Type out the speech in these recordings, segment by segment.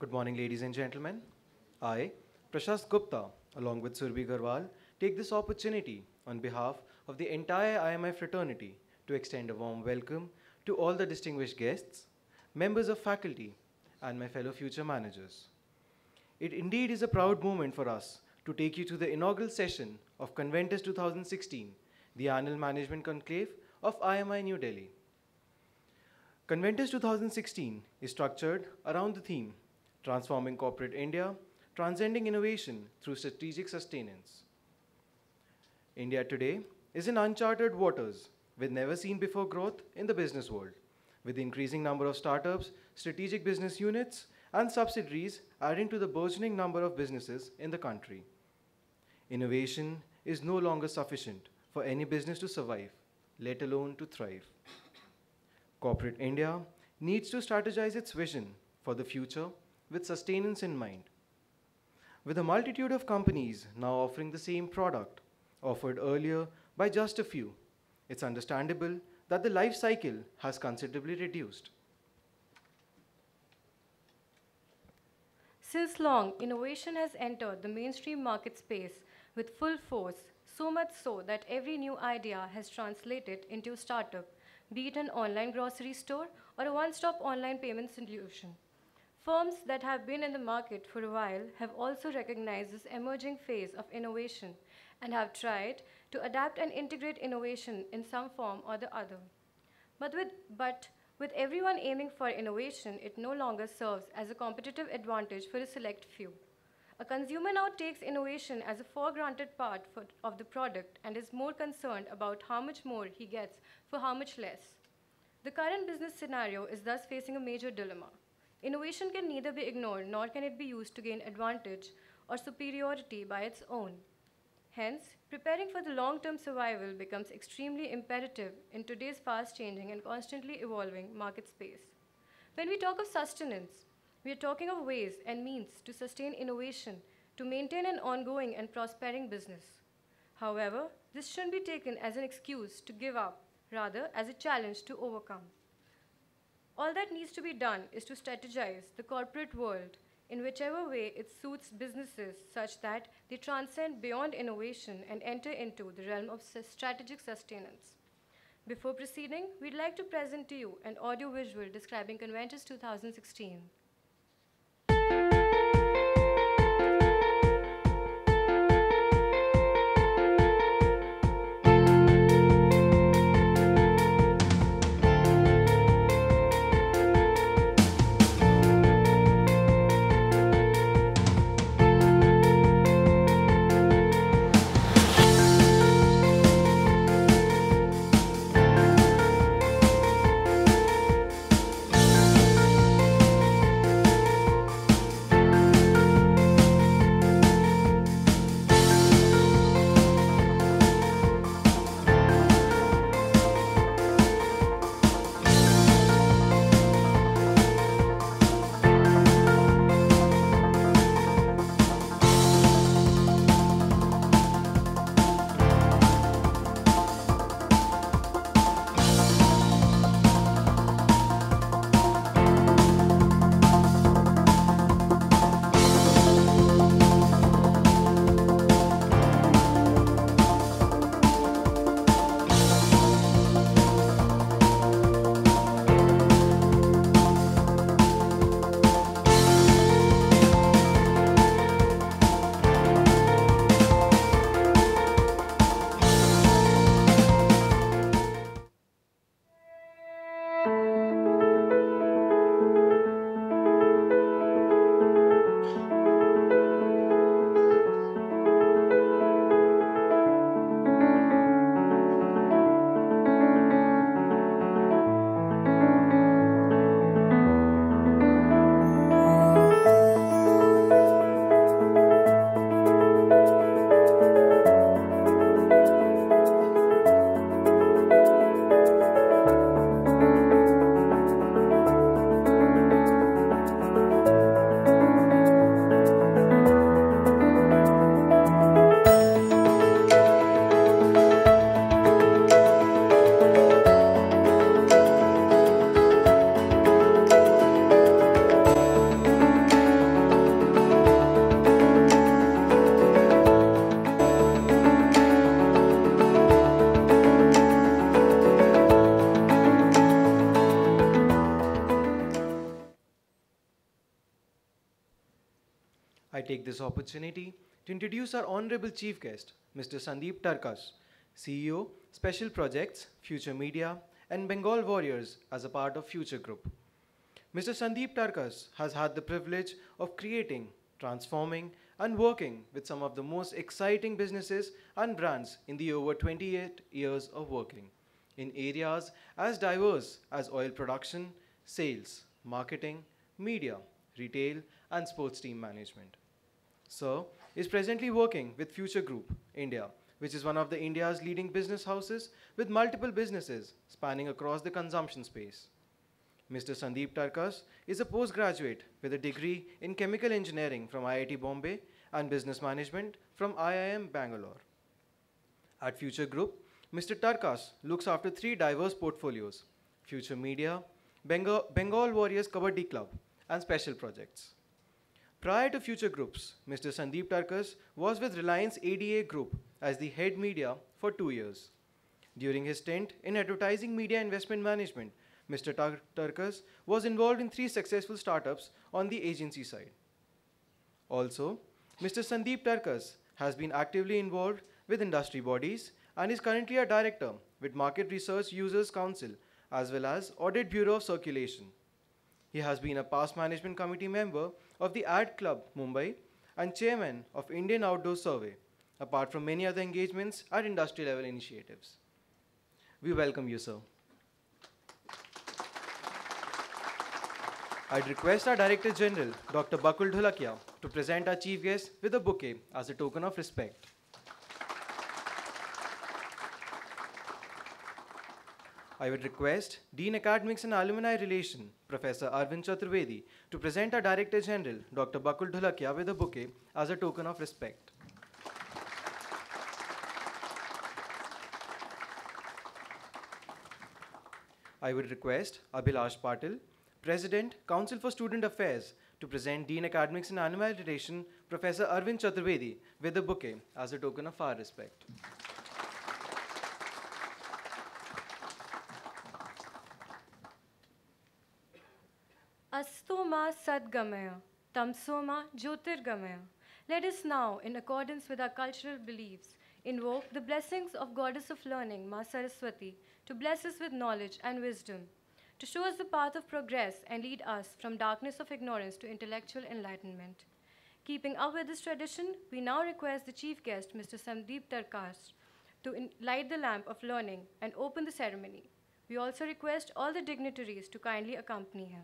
Good morning, ladies and gentlemen. I, Prashast Gupta, along with Surbhi Garwal, take this opportunity on behalf of the entire IMI fraternity to extend a warm welcome to all the distinguished guests, members of faculty, and my fellow future managers. It indeed is a proud moment for us to take you to the inaugural session of Conventus 2016, the annual management conclave of IMI New Delhi. Conventus 2016 is structured around the theme Transforming Corporate India, Transcending Innovation Through Strategic Sustenance. India today is in uncharted waters with never seen before growth in the business world, with the increasing number of startups, strategic business units, and subsidiaries adding to the burgeoning number of businesses in the country. Innovation is no longer sufficient for any business to survive, let alone to thrive. Corporate India needs to strategize its vision for the future with sustenance in mind. With a multitude of companies now offering the same product offered earlier by just a few, it's understandable that the life cycle has considerably reduced. Since long, innovation has entered the mainstream market space with full force, so much so that every new idea has translated into a startup, be it an online grocery store or a one-stop online payment solution. Firms that have been in the market for a while have also recognized this emerging phase of innovation and have tried to adapt and integrate innovation in some form or the other. But with everyone aiming for innovation, it no longer serves as a competitive advantage for a select few. A consumer now takes innovation as a for-granted part of the product and is more concerned about how much more he gets for how much less. The current business scenario is thus facing a major dilemma. Innovation can neither be ignored nor can it be used to gain advantage or superiority by its own. Hence, preparing for the long-term survival becomes extremely imperative in today's fast-changing and constantly evolving market space. When we talk of sustenance, we are talking of ways and means to sustain innovation to maintain an ongoing and prospering business. However, this shouldn't be taken as an excuse to give up, rather as a challenge to overcome. All that needs to be done is to strategize the corporate world in whichever way it suits businesses such that they transcend beyond innovation and enter into the realm of strategic sustenance. Before proceeding, we'd like to present to you an audio-visual describing Conventus 2016. I take this opportunity to introduce our honorable chief guest, Mr. Sandeep Tarkas, CEO, Special Projects, Future Media, and Bengal Warriors as a part of Future Group. Mr. Sandeep Tarkas has had the privilege of creating, transforming, and working with some of the most exciting businesses and brands in the over 28 years of working in areas as diverse as oil production, sales, marketing, media, retail, and sports team management. Sir is presently working with Future Group India, which is one of the India's leading business houses with multiple businesses spanning across the consumption space. Mr. Sandeep Tarkas is a postgraduate with a degree in chemical engineering from IIT Bombay and business management from IIM Bangalore. At Future Group, Mr. Tarkas looks after three diverse portfolios: Future Media, Bengal Warriors Kabaddi Club, and Special Projects. Prior to Future Groups, Mr. Sandeep Tarkas was with Reliance ADA Group as the head media for 2 years. During his stint in advertising media investment management, Mr. Tarkas was involved in three successful startups on the agency side. Also, Mr. Sandeep Tarkas has been actively involved with industry bodies and is currently a director with Market Research Users Council as well as Audit Bureau of Circulation. He has been a past management committee member of the Ad Club Mumbai and chairman of Indian Outdoor Survey, apart from many other engagements at industry level initiatives. We welcome you, sir. I'd request our Director General, Dr. Bakul Dholakia, to present our chief guest with a bouquet as a token of respect. I would request Dean Academics and Alumni Relation, Professor Arvind Chaturvedi, to present our Director General, Dr. Bakul Dholakia, with a bouquet as a token of respect. I would request Abhilash Patil, President, Council for Student Affairs, to present Dean Academics and Alumni Relation, Professor Arvind Chaturvedi, with a bouquet as a token of our respect. Astoma Sadgamaya, Tamsoma Jyotirgamaya. Let us now, in accordance with our cultural beliefs, invoke the blessings of Goddess of Learning, Ma Saraswati, to bless us with knowledge and wisdom, to show us the path of progress and lead us from darkness of ignorance to intellectual enlightenment. Keeping up with this tradition, we now request the chief guest, Mr. Sandeep Tarkas, to light the lamp of learning and open the ceremony. We also request all the dignitaries to kindly accompany him.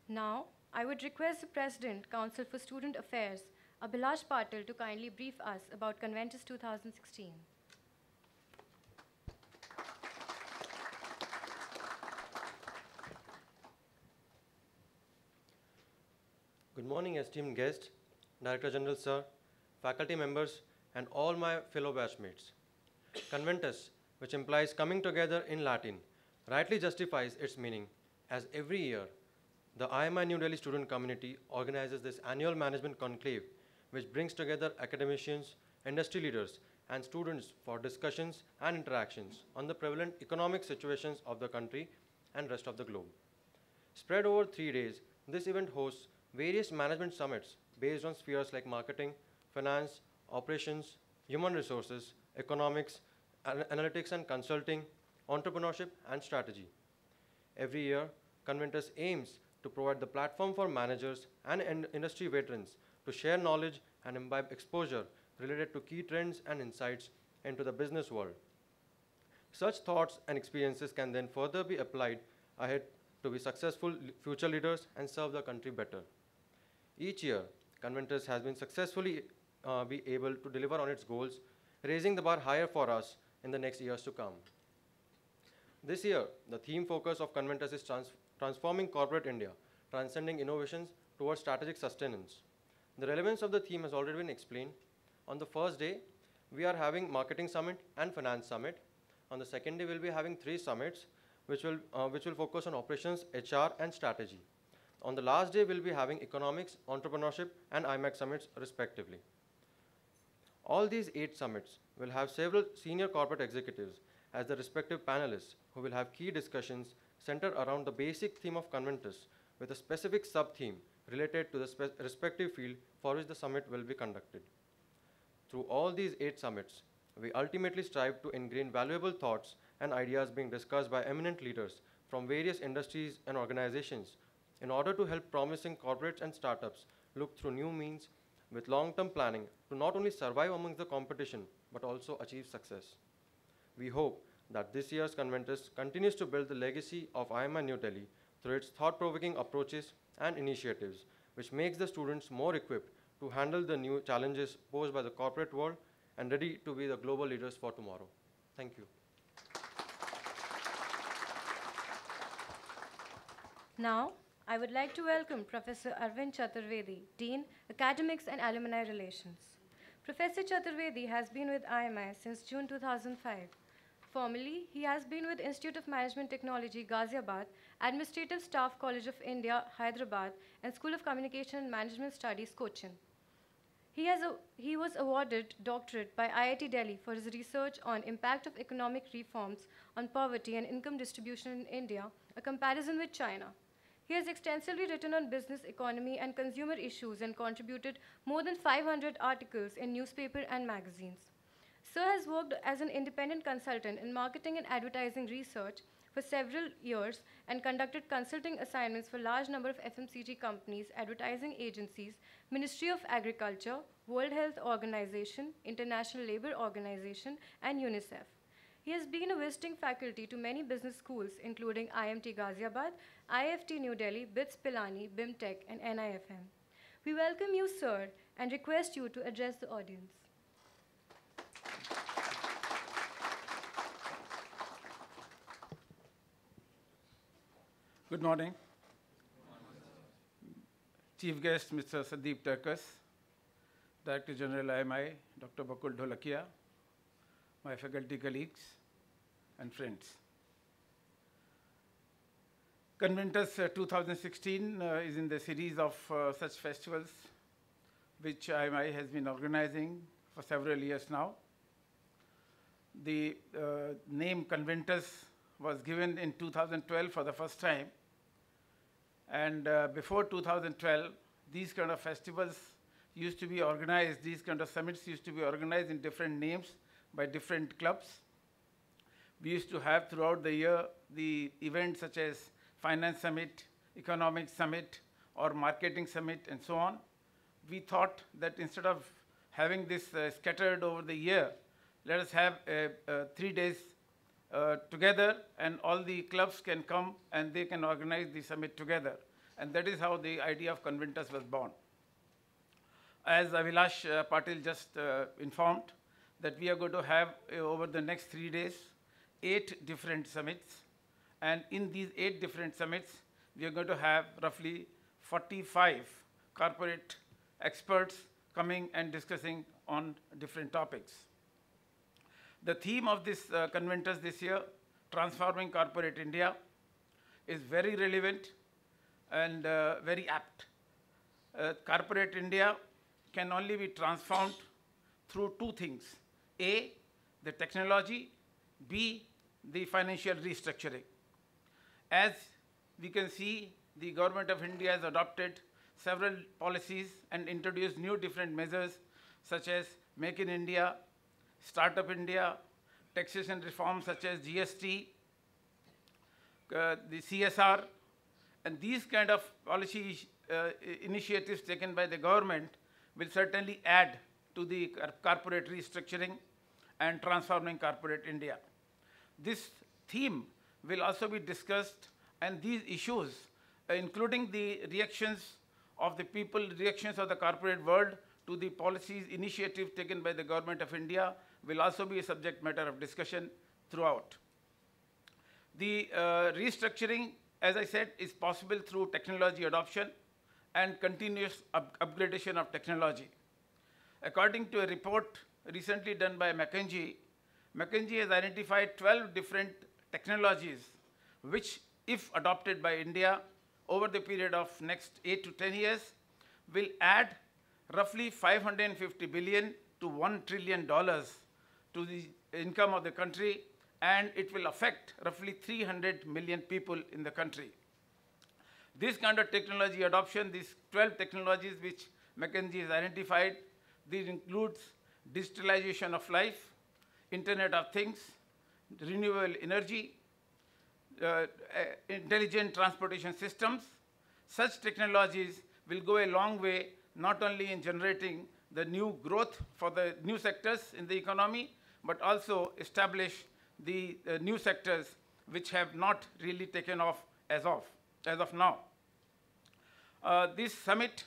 Now, I would request the President, Council for Student Affairs, Abhilash Patil, to kindly brief us about Conventus 2016. Good morning, esteemed guests, Director General Sir, faculty members, and all my fellow batchmates. Conventus, which implies coming together in Latin, rightly justifies its meaning, as every year, the IMI New Delhi student community organizes this annual management conclave, which brings together academicians, industry leaders, and students for discussions and interactions on the prevalent economic situations of the country and rest of the globe. Spread over 3 days, this event hosts various management summits based on spheres like marketing, finance, operations, human resources, economics, analytics and consulting, entrepreneurship, and strategy. Every year, Conventus aims to provide the platform for managers and industry veterans to share knowledge and imbibe exposure related to key trends and insights into the business world. Such thoughts and experiences can then further be applied ahead to be successful future leaders and serve the country better. Each year, Conventus has been successfully be able to deliver on its goals, raising the bar higher for us in the next years to come. This year, the theme focus of Conventus is transforming corporate India, transcending innovations towards strategic sustenance. The relevance of the theme has already been explained. On the first day, we are having Marketing Summit and Finance Summit. On the second day, we'll be having 3 summits, which will focus on operations, HR, and strategy. On the last day, we'll be having economics, entrepreneurship, and IMAC summits, respectively. All these 8 summits will have several senior corporate executives as the respective panelists who will have key discussions centered around the basic theme of Conventus with a specific sub-theme related to the respective field for which the summit will be conducted. Through all these 8 summits, we ultimately strive to ingrain valuable thoughts and ideas being discussed by eminent leaders from various industries and organizations in order to help promising corporates and startups look through new means with long-term planning to not only survive amongst the competition but also achieve success. We hope that this year's Conventus continues to build the legacy of IMI New Delhi through its thought-provoking approaches and initiatives, which makes the students more equipped to handle the new challenges posed by the corporate world and ready to be the global leaders for tomorrow. Thank you. Now, I would like to welcome Professor Arvind Chaturvedi, Dean, Academics and Alumni Relations. Professor Chaturvedi has been with IMI since June 2005. Formerly, he has been with Institute of Management Technology, Ghaziabad, Administrative Staff College of India, Hyderabad, and School of Communication and Management Studies, Cochin. He was awarded doctorate by IIT Delhi for his research on impact of economic reforms on poverty and income distribution in India, a comparison with China. He has extensively written on business, economy, and consumer issues and contributed more than 500 articles in newspaper and magazines. Sir has worked as an independent consultant in marketing and advertising research for several years and conducted consulting assignments for a large number of FMCG companies, advertising agencies, Ministry of Agriculture, World Health Organization, International Labour Organization, and UNICEF. He has been a visiting faculty to many business schools, including IMT Ghaziabad, IFT New Delhi, BITS Pilani, BIMTech, and NIFM. We welcome you, sir, and request you to address the audience. Good morning. Chief guest, Mr. Sandeep Turkus, Director General IMI, Dr. Bakul Dholakia, my faculty colleagues and friends. Conventus 2016 is in the series of such festivals which IMI has been organizing for several years now. The name Conventus was given in 2012 for the first time. And before 2012, these kind of festivals used to be organized, these kind of summits used to be organized in different names by different clubs. We used to have throughout the year the events such as Finance Summit, Economic Summit, or Marketing Summit, and so on. We thought that instead of having this scattered over the year, let us have 3 days together, and all the clubs can come and they can organize the summit together. And that is how the idea of Conventus was born. As Avilash Patil just informed, that we are going to have over the next 3 days 8 different summits. And in these 8 different summits, we are going to have roughly 45 corporate experts coming and discussing on different topics. The theme of this Conventus this year, Transforming Corporate India, is very relevant and very apt. Corporate India can only be transformed through 2 things. A, the technology, B, the financial restructuring. As we can see, the government of India has adopted several policies and introduced new different measures such as Make in India, Startup India, taxation reforms such as GST, the CSR, and these kind of policy initiatives taken by the government will certainly add to the corporate restructuring and transforming corporate India. This theme will also be discussed, and these issues, including the reactions of the people, reactions of the corporate world to the policies, initiatives taken by the government of India, will also be a subject matter of discussion throughout. The restructuring, as I said, is possible through technology adoption and continuous upgradation of technology. According to a report recently done by McKinsey, McKinsey has identified 12 different technologies which, if adopted by India over the period of next 8 to 10 years, will add roughly 550 billion to $1 trillion to the income of the country, and it will affect roughly 300 million people in the country. This kind of technology adoption, these 12 technologies which McKinsey has identified, these includes digitalization of life, Internet of Things, renewable energy, intelligent transportation systems. Such technologies will go a long way, not only in generating the new growth for the new sectors in the economy, but also establish the new sectors which have not really taken off as of now. This summit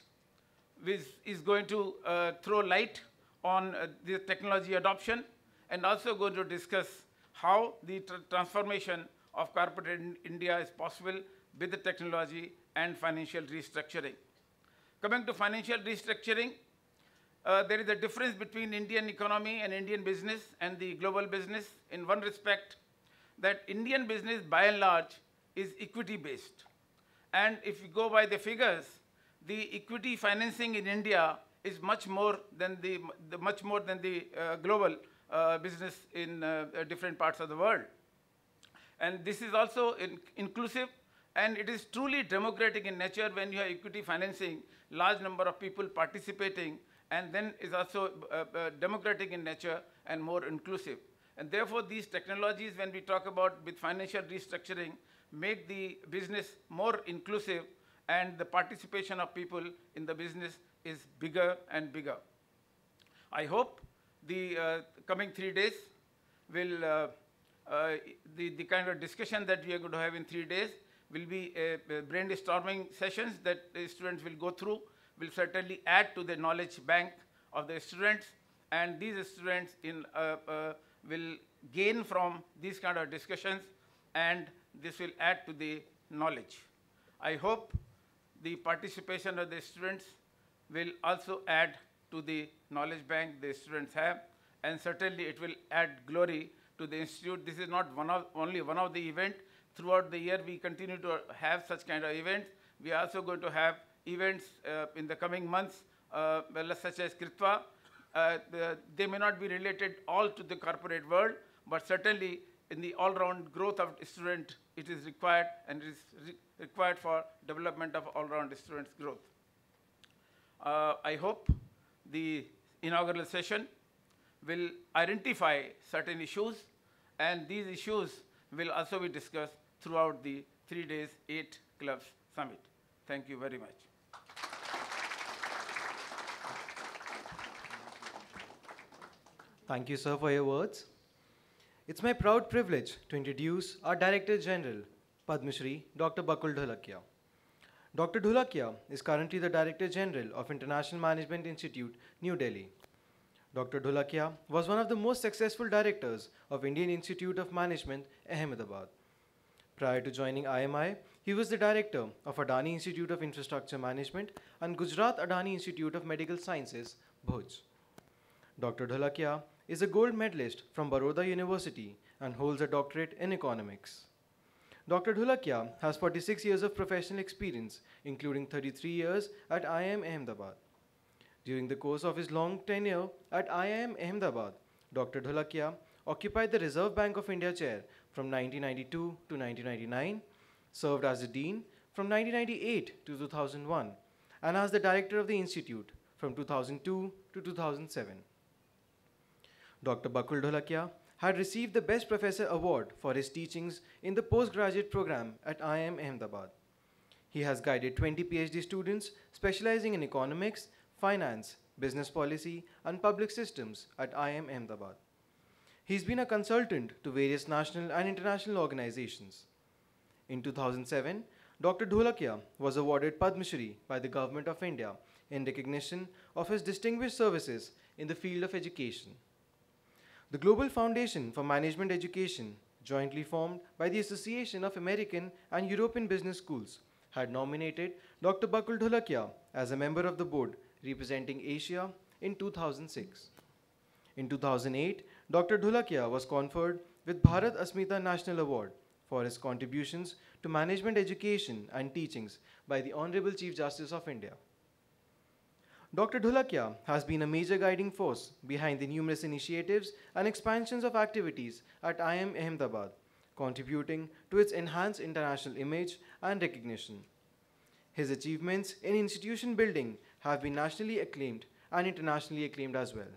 is going to throw light on the technology adoption, and also going to discuss how the transformation of corporate India is possible with the technology and financial restructuring. Coming to financial restructuring, there is a difference between Indian economy and Indian business and the global business in one respect, that Indian business by and large is equity based. And if you go by the figures, the equity financing in India is much more than the global business in different parts of the world. And this is also inclusive, and it is truly democratic in nature when you have equity financing, large number of people participating, and then is also democratic in nature and more inclusive. And therefore, these technologies, when we talk about with financial restructuring, make the business more inclusive, and the participation of people in the business is bigger and bigger. I hope the coming 3 days will, the kind of discussion that we are going to have in 3 days will be brainstorming sessions that the students will go through, will certainly add to the knowledge bank of the students, and these students will gain from these kind of discussions, and this will add to the knowledge. I hope the participation of the students will also add to the knowledge bank the students have, and certainly it will add glory to the institute. This is not only one of the events. Throughout the year, we continue to have such kind of events. We are also going to have events in the coming months, such as Kritva. They may not be related all to the corporate world, but certainly in the all-round growth of student, it is required, and it is required for development of all-round students' growth. I hope the inaugural session will identify certain issues, and these issues will also be discussed throughout the 3 days, 8 clubs summit. Thank you very much. Thank you, sir, for your words. It's my proud privilege to introduce our Director General, Padma Shri, Dr. Bakul Dholakia. Dr. Dholakia is currently the Director General of International Management Institute, New Delhi. Dr. Dholakia was one of the most successful directors of Indian Institute of Management, Ahmedabad. Prior to joining IMI, he was the director of Adani Institute of Infrastructure Management and Gujarat Adani Institute of Medical Sciences, Bhuj. Dr. Dholakia is a gold medalist from Baroda University and holds a doctorate in economics. Dr. Dholakia has 46 years of professional experience, including 33 years at IIM Ahmedabad. During the course of his long tenure at IIM Ahmedabad, Dr. Dholakia occupied the Reserve Bank of India chair from 1992 to 1999, served as the Dean from 1998 to 2001, and as the Director of the Institute from 2002 to 2007. Dr. Bakul Dholakia had received the Best Professor Award for his teachings in the postgraduate program at IIM Ahmedabad. He has guided 20 PhD students specializing in economics, finance, business policy, and public systems at IIM Ahmedabad. He's been a consultant to various national and international organizations. In 2007, Dr. Dholakia was awarded Padma Shri by the Government of India in recognition of his distinguished services in the field of education. The Global Foundation for Management Education, jointly formed by the Association of American and European Business Schools, had nominated Dr. Bakul Dholakia as a member of the board representing Asia in 2006. In 2008, Dr. Dholakia was conferred with Bharat Asmita National Award for his contributions to management education and teachings by the Honorable Chief Justice of India. Dr. Dholakia has been a major guiding force behind the numerous initiatives and expansions of activities at IIM Ahmedabad, contributing to its enhanced international image and recognition. His achievements in institution building have been nationally acclaimed and internationally acclaimed as well.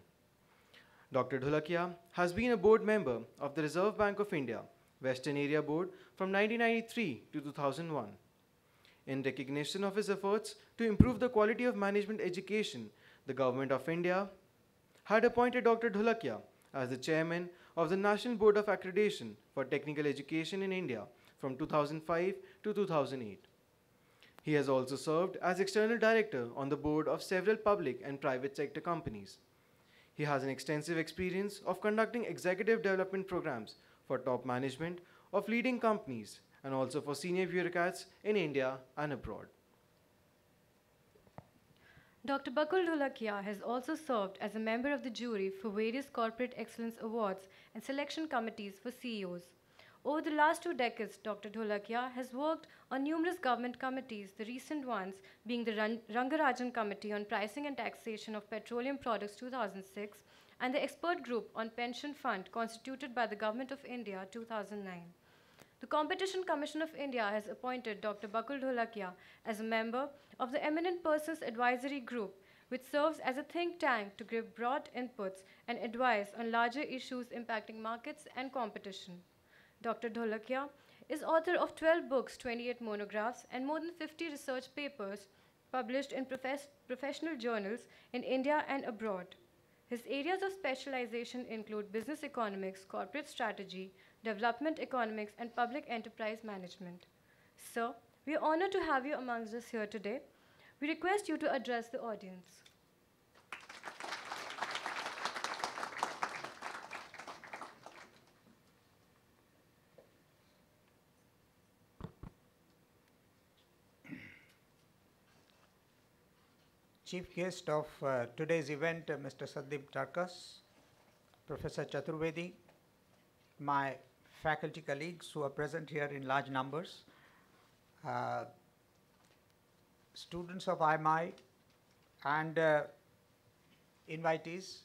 Dr. Dholakia has been a board member of the Reserve Bank of India, Western Area Board from 1993 to 2001. In recognition of his efforts to improve the quality of management education, the Government of India had appointed Dr. Dholakia as the chairman of the National Board of Accreditation for Technical Education in India from 2005 to 2008. He has also served as external director on the board of several public and private sector companies. He has an extensive experience of conducting executive development programs for top management of leading companies and also for senior bureaucrats in India and abroad. Dr. Bakul Dholakia has also served as a member of the jury for various corporate excellence awards and selection committees for CEOs. Over the last 2 decades, Dr. Dholakia has worked on numerous government committees, the recent ones being the Rangarajan Committee on Pricing and Taxation of Petroleum Products 2006 and the Expert Group on Pension Fund constituted by the Government of India 2009. The Competition Commission of India has appointed Dr. Bakul Dholakia as a member of the Eminent Persons Advisory Group, which serves as a think tank to give broad inputs and advice on larger issues impacting markets and competition. Dr. Dholakia is author of 12 books, 28 monographs, and more than 50 research papers published in professional journals in India and abroad. His areas of specialization include business economics, corporate strategy, development economics, and public enterprise management. Sir, we are honored to have you amongst us here today. We request you to address the audience. Chief guest of today's event, Mr. Sandeep Tarkas, Professor Chaturvedi, my faculty colleagues who are present here in large numbers, students of IMI, and invitees,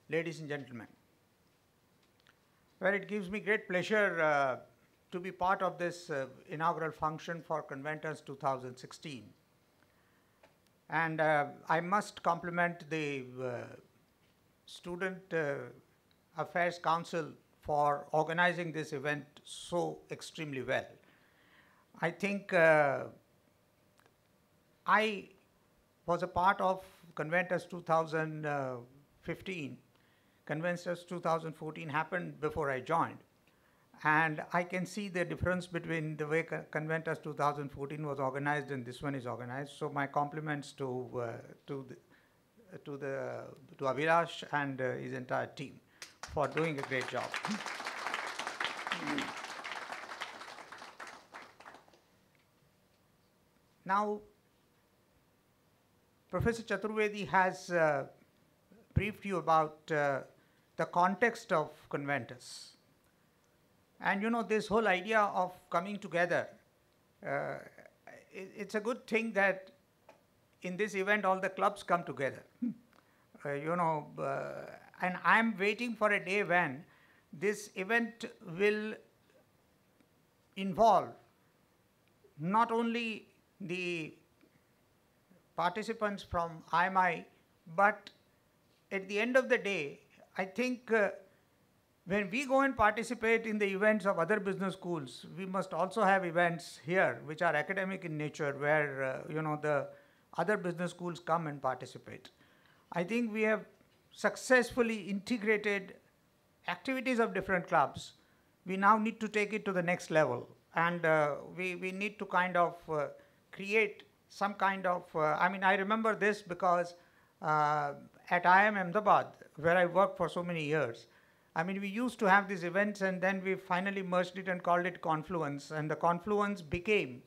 ladies and gentlemen. Well, it gives me great pleasure to be part of this inaugural function for Conventus 2016. And I must compliment the Student Affairs Council for organizing this event so extremely well. I think I was a part of Conventus 2015. Conventus 2014 happened before I joined. And I can see the difference between the way Conventus 2014 was organized and this one is organized. So my compliments to Abhilash and his entire team for doing a great job. Now, Professor Chaturvedi has briefed you about the context of Conventus. And you know, this whole idea of coming together, it's a good thing that in this event all the clubs come together. And I'm waiting for a day when this event will involve not only the participants from IMI, but at the end of the day, I think when we go and participate in the events of other business schools, we must also have events here which are academic in nature, where the other business schools come and participate. I think we have successfully integrated activities of different clubs. We now need to take it to the next level, and we need to kind of create some kind of, I remember this because at IIM Ahmedabad, where I worked for so many years, we used to have these events, and then we finally merged it and called it Confluence, and the Confluence became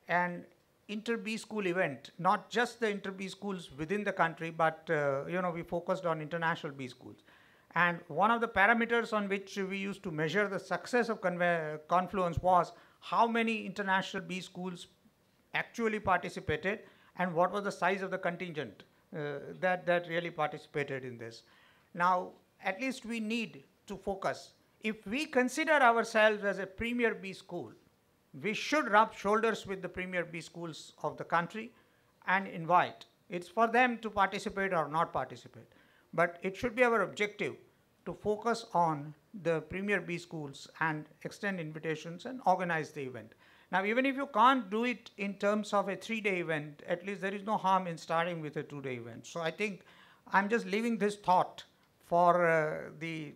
an inter-B school event, not just the inter-B schools within the country, but we focused on international B schools. And one of the parameters on which we used to measure the success of Confluence was how many international B schools actually participated and what was the size of the contingent that really participated in this. Now, at least we need to focus. If we consider ourselves as a premier B school, we should rub shoulders with the premier B schools of the country and invite. It's for them to participate or not participate. But it should be our objective to focus on the premier B schools and extend invitations and organize the event. Now, even if you can't do it in terms of a 3-day event, at least there is no harm in starting with a 2-day event. So I think I'm just leaving this thought for the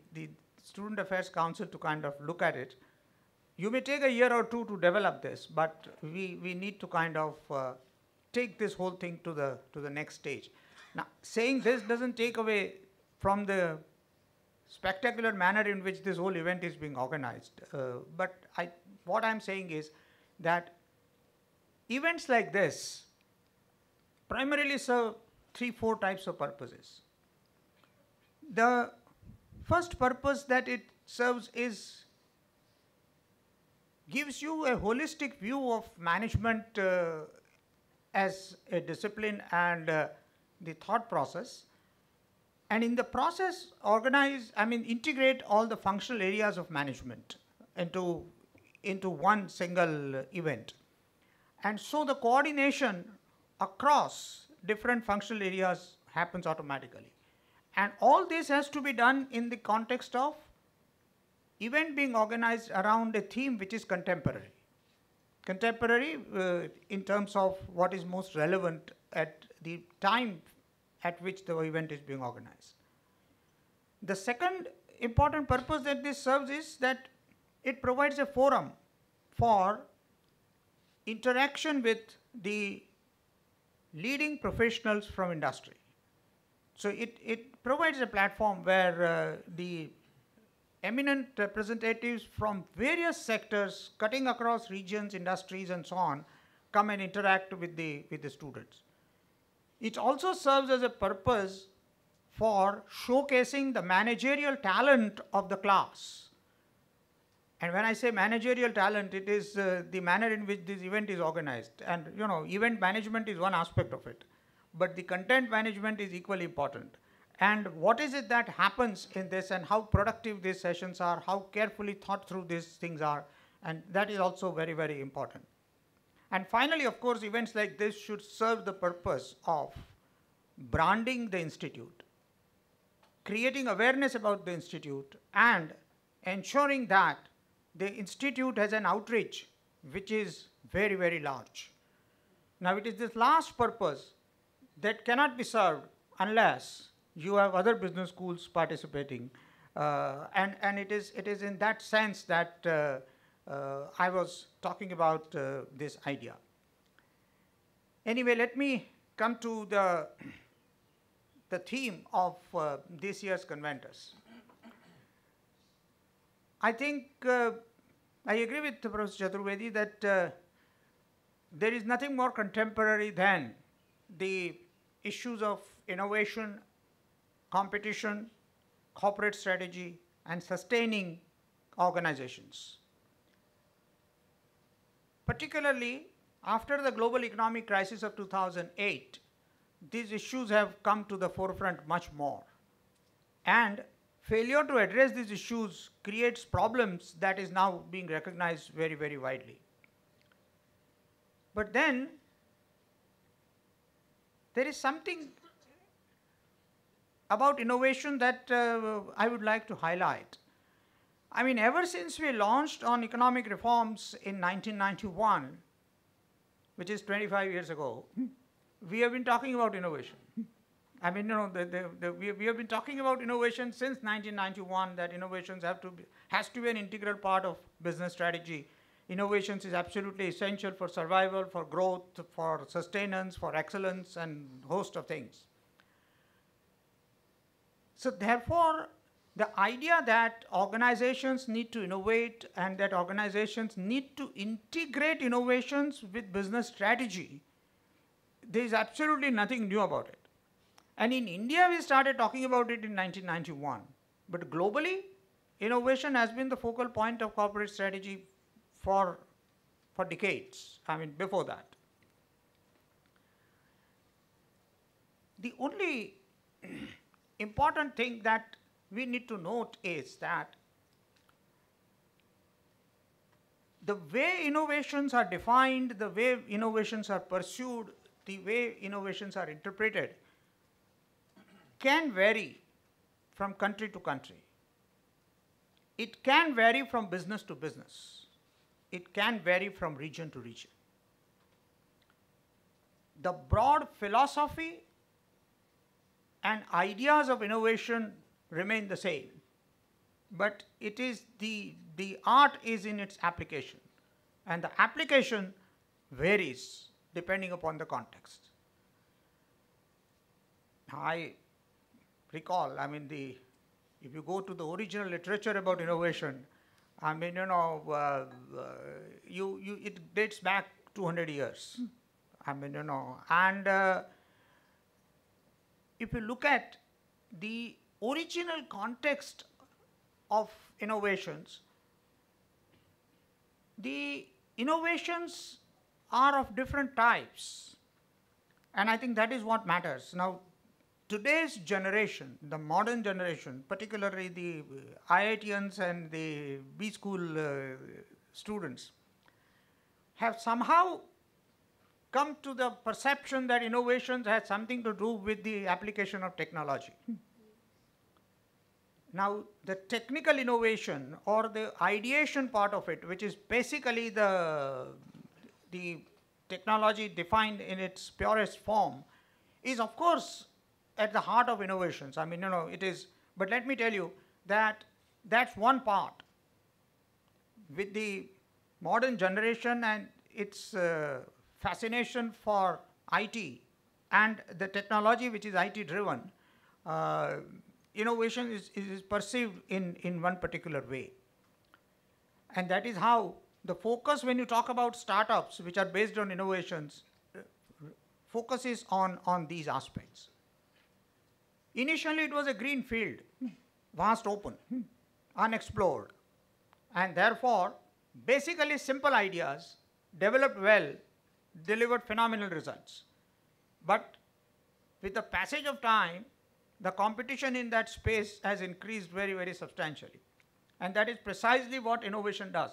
Student Affairs Council to kind of look at it. You may take a year or two to develop this, but we need to kind of take this whole thing to the next stage. Now, saying this doesn't take away from the spectacular manner in which this whole event is being organized. But what I'm saying is that events like this primarily serve 3-4 types of purposes. The first purpose that it serves is gives you a holistic view of management as a discipline and the thought process, and in the process integrate all the functional areas of management into one single event. And so the coordination across different functional areas happens automatically. And all this has to be done in the context of event being organized around a theme which is contemporary. Contemporary in terms of what is most relevant at the time at which the event is being organized. The second important purpose that this serves is that it provides a forum for interaction with the leading professionals from industry. So it provides a platform where the eminent representatives from various sectors cutting across regions, industries and so on come and interact with the students. It also serves as a purpose for showcasing the managerial talent of the class. And when I say managerial talent, it is the manner in which this event is organized. And event management is one aspect of it, but the content management is equally important. And what is it that happens in this, and how productive these sessions are, how carefully thought through these things are, and that is also very, very important. And finally, of course, events like this should serve the purpose of branding the institute, creating awareness about the institute, and ensuring that the institute has an outreach which is very, very large. Now, it is this last purpose that cannot be served unless you have other business schools participating, and it is in that sense that I was talking about this idea. Anyway, let me come to the theme of this year's Conventus. I think I agree with Professor Chaturvedi that there is nothing more contemporary than the issues of innovation, competition, corporate strategy, and sustaining organizations. Particularly after the global economic crisis of 2008, these issues have come to the forefront much more. And failure to address these issues creates problems that is now being recognized very, very widely. But then there is something about innovation that I would like to highlight. I mean, ever since we launched on economic reforms in 1991, which is 25 years ago, we have been talking about innovation. I mean, we have been talking about innovation since 1991, that innovations has to be an integral part of business strategy. Innovations is absolutely essential for survival, for growth, for sustenance, for excellence, and host of things. So therefore, the idea that organizations need to innovate and that organizations need to integrate innovations with business strategy, there is absolutely nothing new about it. And in India, we started talking about it in 1991. But globally, innovation has been the focal point of corporate strategy for decades, I mean, before that. The only important thing that we need to note is that the way innovations are defined, the way innovations are pursued, the way innovations are interpreted can vary from country to country. It can vary from business to business. It can vary from region to region. The broad philosophy and ideas of innovation remain the same, but it is the art is in its application, and the application varies depending upon the context. I recall, I mean, if you go to the original literature about innovation, I mean, it dates back 200 years. I mean, and if you look at the original context of innovations, the innovations are of different types. And I think that is what matters. Now, today's generation, the modern generation, particularly the IITians and the B school students, have somehow come to the perception that innovations has something to do with the application of technology. Now, the technical innovation or the ideation part of it, which is basically the technology defined in its purest form, is of course at the heart of innovations. I mean, it is, but let me tell you that that's one part. With the modern generation and its fascination for IT and the technology which is IT driven, innovation is perceived in one particular way. And that is how the focus, when you talk about startups which are based on innovations, focuses on these aspects. Initially, it was a green field, vast open, unexplored, and therefore, basically simple ideas developed well, delivered phenomenal results. But with the passage of time, the competition in that space has increased very, very substantially. And that is precisely what innovation does.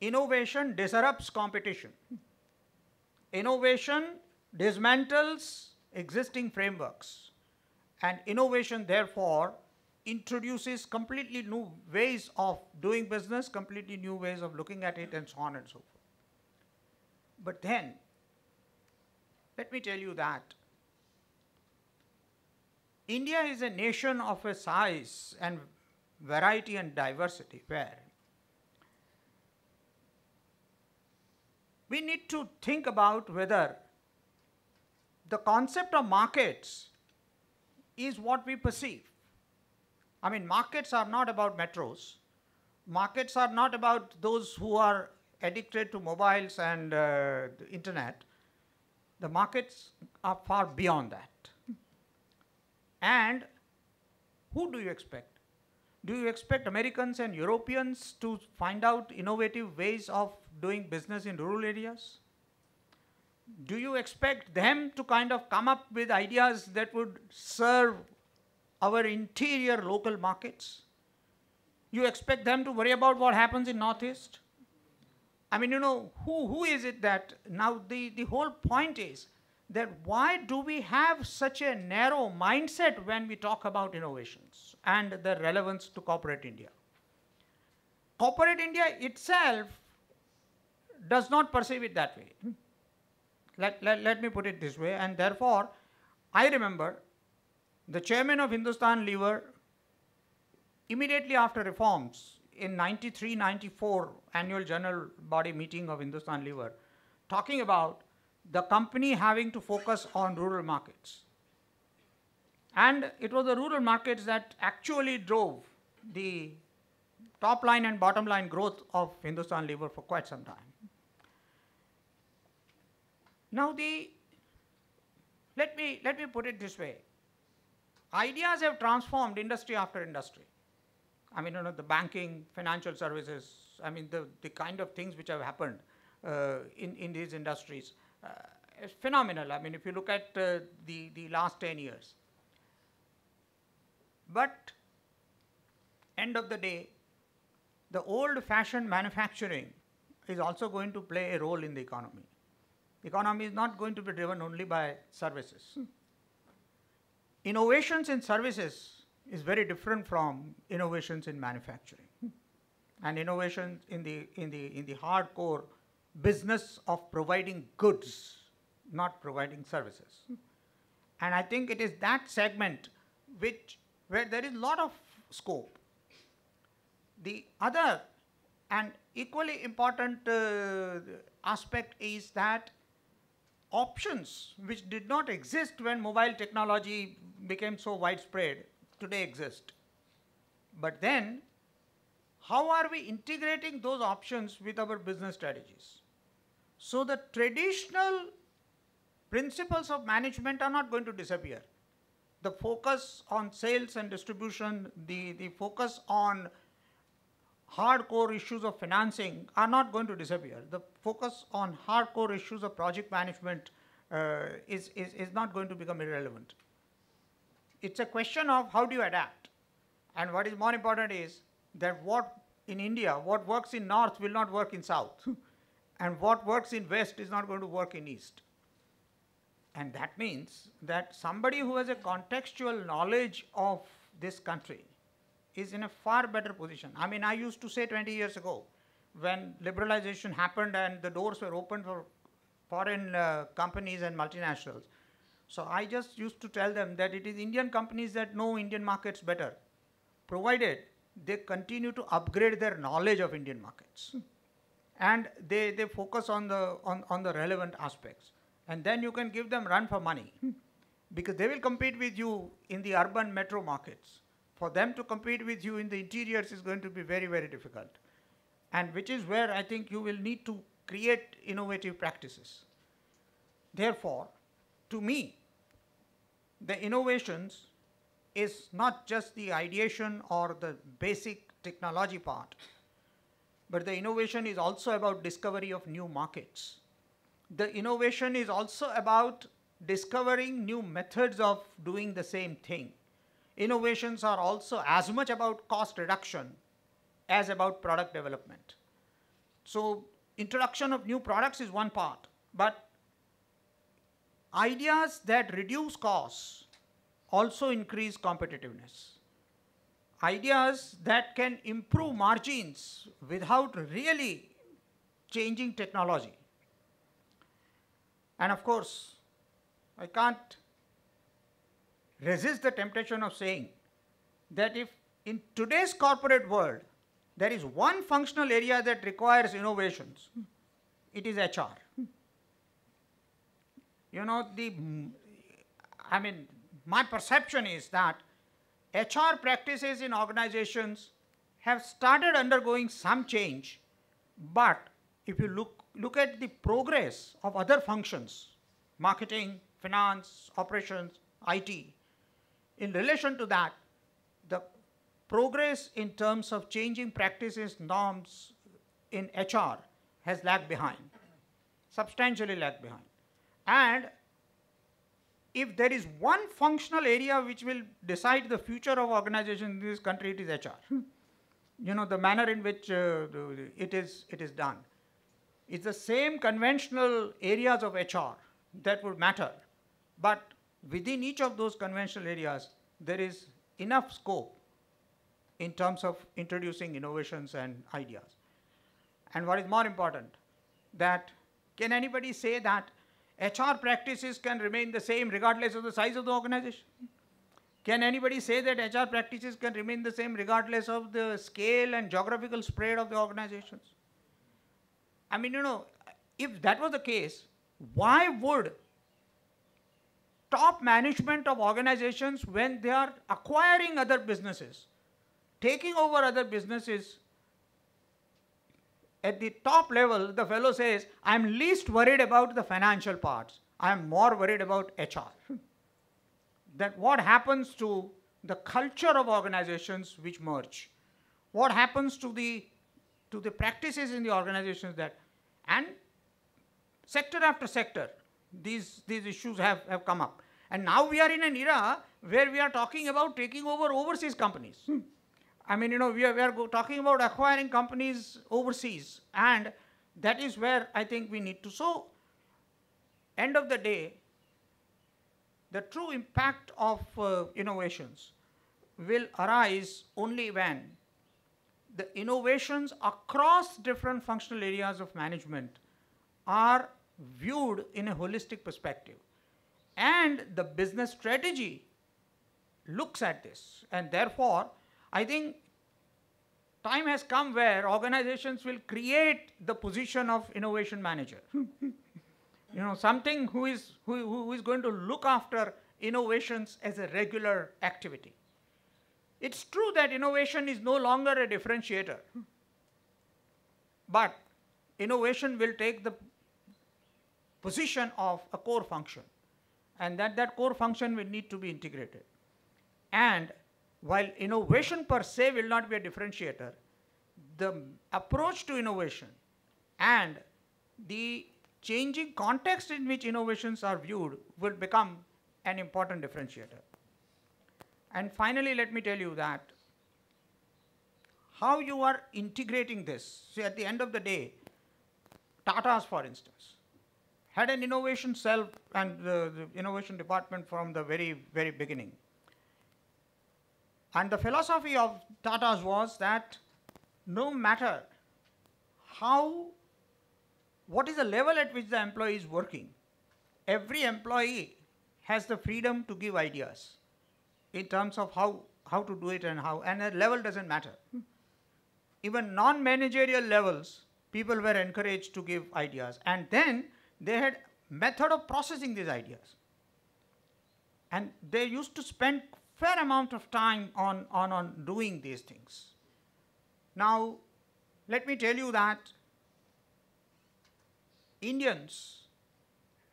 Innovation disrupts competition. Innovation dismantles existing frameworks. And innovation, therefore, introduces completely new ways of doing business, completely new ways of looking at it, and so on and so forth. But then, let me tell you that India is a nation of a size and variety and diversity where we need to think about whether the concept of markets is what we perceive. I mean, markets are not about metros. Markets are not about those who are addicted to mobiles and the internet. The markets are far beyond that. And who do you expect? Do you expect Americans and Europeans to find out innovative ways of doing business in rural areas? Do you expect them to kind of come up with ideas that would serve our interior local markets? You expect them to worry about what happens in Northeast? I mean, who is it that now the whole point is that why do we have such a narrow mindset when we talk about innovations and the relevance to corporate India? corporate India itself does not perceive it that way. Let me put it this way, and therefore, I remember the chairman of Hindustan Lever, immediately after reforms in 93-94 annual general body meeting of Hindustan Lever, talking about the company having to focus on rural markets. And it was the rural markets that actually drove the top line and bottom line growth of Hindustan Lever for quite some time. Now let me put it this way. Ideas have transformed industry after industry. I mean, the banking, financial services, I mean, the kind of things which have happened in these industries is phenomenal. I mean, if you look at the last 10 years. But end of the day, the old-fashioned manufacturing is also going to play a role in the economy. The economy is not going to be driven only by services. Innovations in services is very different from innovations in manufacturing, and innovations in the hardcore business of providing goods, not providing services. And I think it is that segment where there is a lot of scope. The other and equally important aspect is that options which did not exist when mobile technology became so widespread today exist. But then, how are we integrating those options with our business strategies? So the traditional principles of management are not going to disappear. The focus on sales and distribution, the focus on hardcore issues of financing are not going to disappear. The focus on hardcore issues of project management is not going to become irrelevant. It's a question of how do you adapt. And what is more important is that what in India, what works in North will not work in South. And what works in West is not going to work in East. And that means that somebody who has a contextual knowledge of this country is in a far better position. I mean, I used to say 20 years ago, when liberalization happened and the doors were opened for foreign companies and multinationals. So I just used to tell them that it is Indian companies that know Indian markets better, provided they continue to upgrade their knowledge of Indian markets. And they focus on the relevant aspects. And then you can give them run for money, because they will compete with you in the urban metro markets. For them to compete with you in the interiors is going to be very, very difficult. And which is where I think you will need to create innovative practices. Therefore, to me, the innovations is not just the ideation or the basic technology part, but the innovation is also about discovery of new markets. The innovation is also about discovering new methods of doing the same thing. Innovations are also as much about cost reduction as about product development. So introduction of new products is one part, but ideas that reduce costs also increase competitiveness. Ideas that can improve margins without really changing technology. And of course, I can't resist the temptation of saying that if in today's corporate world, there is one functional area that requires innovations, it is HR. My perception is that HR practices in organizations have started undergoing some change, but if you look at the progress of other functions, marketing, finance, operations, IT, in relation to that, the progress in terms of changing practices, norms in HR has lagged behind, substantially lagged behind. And if there is one functional area which will decide the future of organization in this country, it is HR. The manner in which it is done. It's the same conventional areas of HR that would matter, but within each of those conventional areas, there is enough scope in terms of introducing innovations and ideas. And what is more important, that can anybody say that HR practices can remain the same regardless of the size of the organization? Can anybody say that HR practices can remain the same regardless of the scale and geographical spread of the organizations? I mean, if that was the case, why would top management of organizations, when they are acquiring other businesses, taking over other businesses, at the top level, the fellow says, I'm least worried about the financial parts. I'm more worried about HR. That what happens to the culture of organizations which merge? What happens to the practices in the organizations that, and sector after sector, these issues have come up. And now we are in an era where we are talking about taking over overseas companies. I mean, we are talking about acquiring companies overseas, and that is where I think we need to. So, end of the day, the true impact of innovations will arise only when the innovations across different functional areas of management are viewed in a holistic perspective. And the business strategy looks at this. And therefore, I think time has come where organizations will create the position of innovation manager. Something who is going to look after innovations as a regular activity. It's true that innovation is no longer a differentiator, but innovation will take the position of a core function, and that core function will need to be integrated. And while innovation per se will not be a differentiator, the approach to innovation and the changing context in which innovations are viewed will become an important differentiator. And finally, let me tell you that how you are integrating this. See, at the end of the day, Tata's, for instance, had an innovation cell and the innovation department from the very, very beginning. And the philosophy of Tata's was that no matter what is the level at which the employee is working, every employee has the freedom to give ideas in terms of how to do it and the level doesn't matter. Even non-managerial levels, people were encouraged to give ideas. And then they had method of processing these ideas. And they used to spend fair amount of time on doing these things. Now, let me tell you that Indians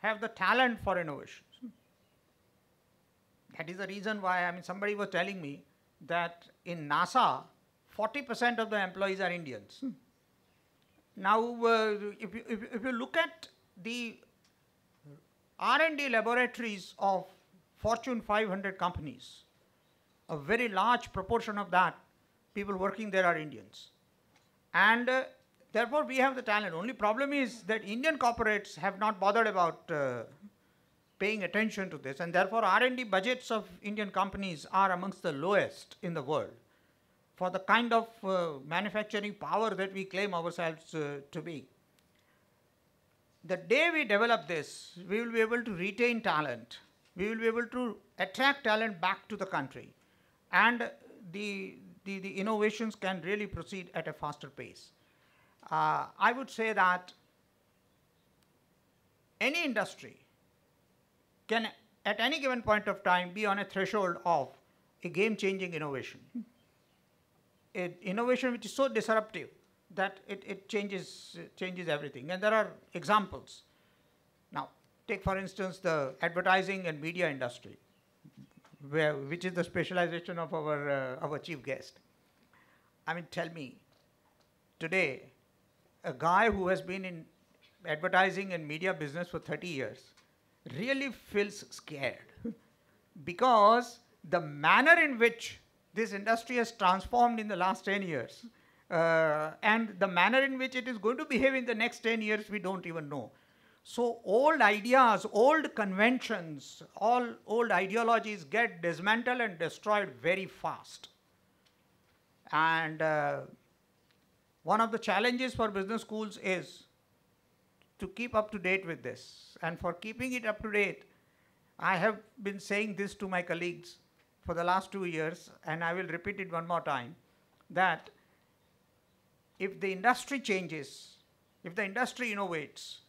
have the talent for innovation. That is the reason why, somebody was telling me that in NASA, 40% of the employees are Indians. Now, if you look at the R&D laboratories of Fortune 500 companies, a very large proportion of that, people working there are Indians. And therefore, we have the talent. Only problem is that Indian corporates have not bothered about paying attention to this, and therefore R&D budgets of Indian companies are amongst the lowest in the world for the kind of manufacturing power that we claim ourselves to be. The day we develop this, we will be able to retain talent. We will be able to attract talent back to the country. And the innovations can really proceed at a faster pace. I would say that any industry can, at any given point of time, be on a threshold of a game-changing innovation. Innovation which is so disruptive that it changes everything. And there are examples. Now, take for instance the advertising and media industry, which is the specialization of our chief guest. Tell me, today, a guy who has been in advertising and media business for 30 years really feels scared because the manner in which this industry has transformed in the last 10 years and the manner in which it is going to behave in the next 10 years, we don't even know. So old ideas, old conventions, all old ideologies get dismantled and destroyed very fast. And one of the challenges for business schools is to keep up to date with this. And for keeping it up to date, I have been saying this to my colleagues for the last 2 years, and I will repeat it one more time, that if the industry changes, if the industry innovates,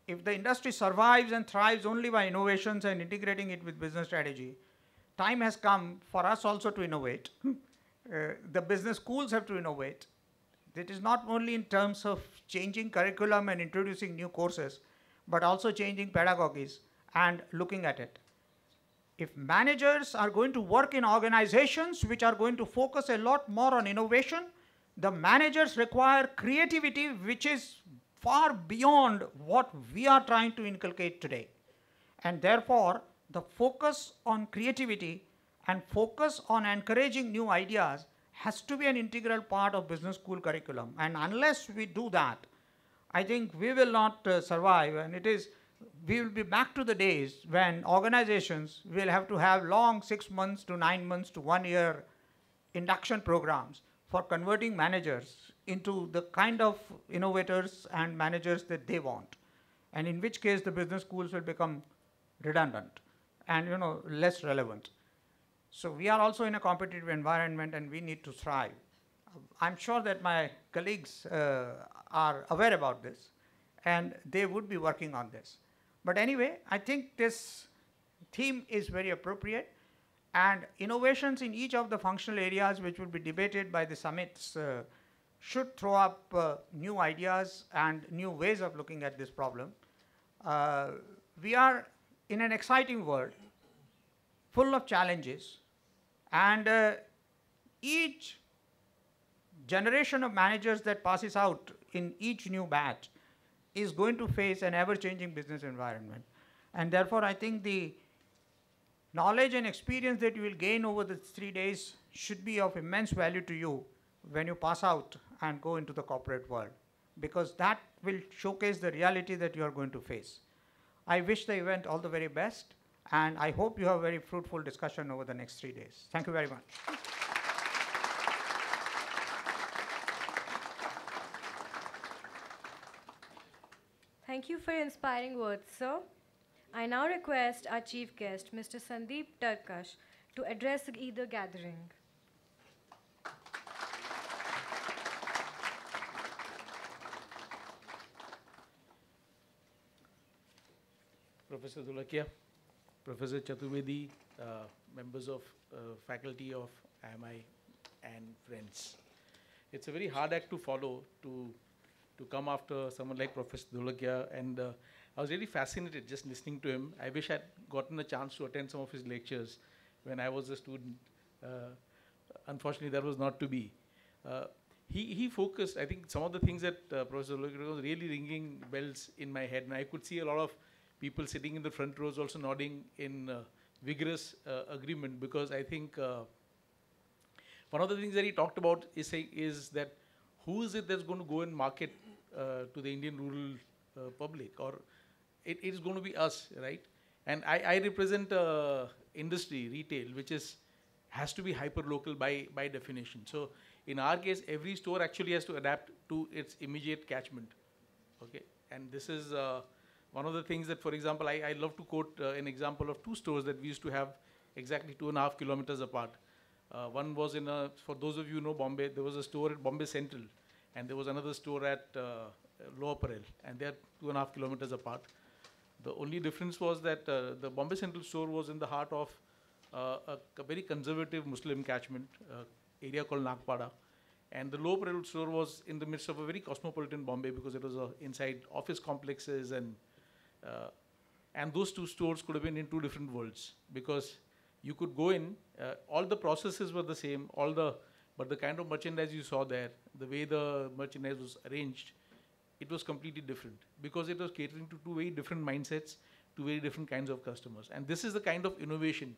if the industry survives and thrives only by innovations and integrating it with business strategy, time has come for us also to innovate. The business schools have to innovate. It is not only in terms of changing curriculum and introducing new courses, but also changing pedagogies and looking at it. If managers are going to work in organizations which are going to focus a lot more on innovation, the managers require creativity which is far beyond what we are trying to inculcate today. And therefore, the focus on creativity and focus on encouraging new ideas has to be an integral part of business school curriculum. And unless we do that, I think we will not survive, and we will be back to the days when organizations will have to have long 6 months to 9 months to 1 year induction programs for converting managers into the kind of innovators and managers that they want, and in which case the business schools will become redundant and less relevant. So we are also in a competitive environment and we need to thrive. I'm sure that my colleagues are aware about this and they would be working on this. But anyway, I think this theme is very appropriate, and innovations in each of the functional areas which will be debated by the summits should throw up new ideas and new ways of looking at this problem. We are in an exciting world full of challenges, and each generation of managers that passes out in each new batch is going to face an ever-changing business environment. And therefore, I think the knowledge and experience that you will gain over the 3 days should be of immense value to you when you pass out and go into the corporate world, because that will showcase the reality that you are going to face. I wish the event all the very best, and I hope you have a very fruitful discussion over the next 3 days. Thank you very much. Thank you for your inspiring words, sir. I now request our chief guest, Mr. Sandeep Tarkash, to address the gathering. Professor Dholakia, Professor Chaturvedi, members of faculty of IMI, and friends. It's a very hard act to follow, to come after someone like Professor Dholakia, and I was really fascinated just listening to him. I wish I'd gotten a chance to attend some of his lectures when I was a student. Unfortunately, that was not to be. He focused, I think some of the things that Professor Dholakia was really ringing bells in my head, and I could see a lot of people sitting in the front rows also nodding in vigorous agreement, because I think one of the things that he talked about is that who is it that's going to go and market to the Indian rural public, or it is going to be us, right? And I represent industry, retail, which has to be hyper-local by definition. So in our case, every store actually has to adapt to its immediate catchment, okay? And this is one of the things that, for example, I love to quote an example of 2 stores that we used to have exactly 2.5 kilometers apart. One was for those of you who know Bombay, there was a store at Bombay Central, and there was another store at Lower Parel, and they are 2.5 kilometers apart. The only difference was that the Bombay Central store was in the heart of a very conservative Muslim catchment area called Nagpada, and the Lower Parel store was in the midst of a very cosmopolitan Bombay, because it was inside office complexes, and those 2 stores could have been in 2 different worlds, because you could go in, all the processes were the same, but the kind of merchandise you saw there, the way the merchandise was arranged, it was completely different, because it was catering to 2 very different mindsets, 2 very different kinds of customers. And this is the kind of innovation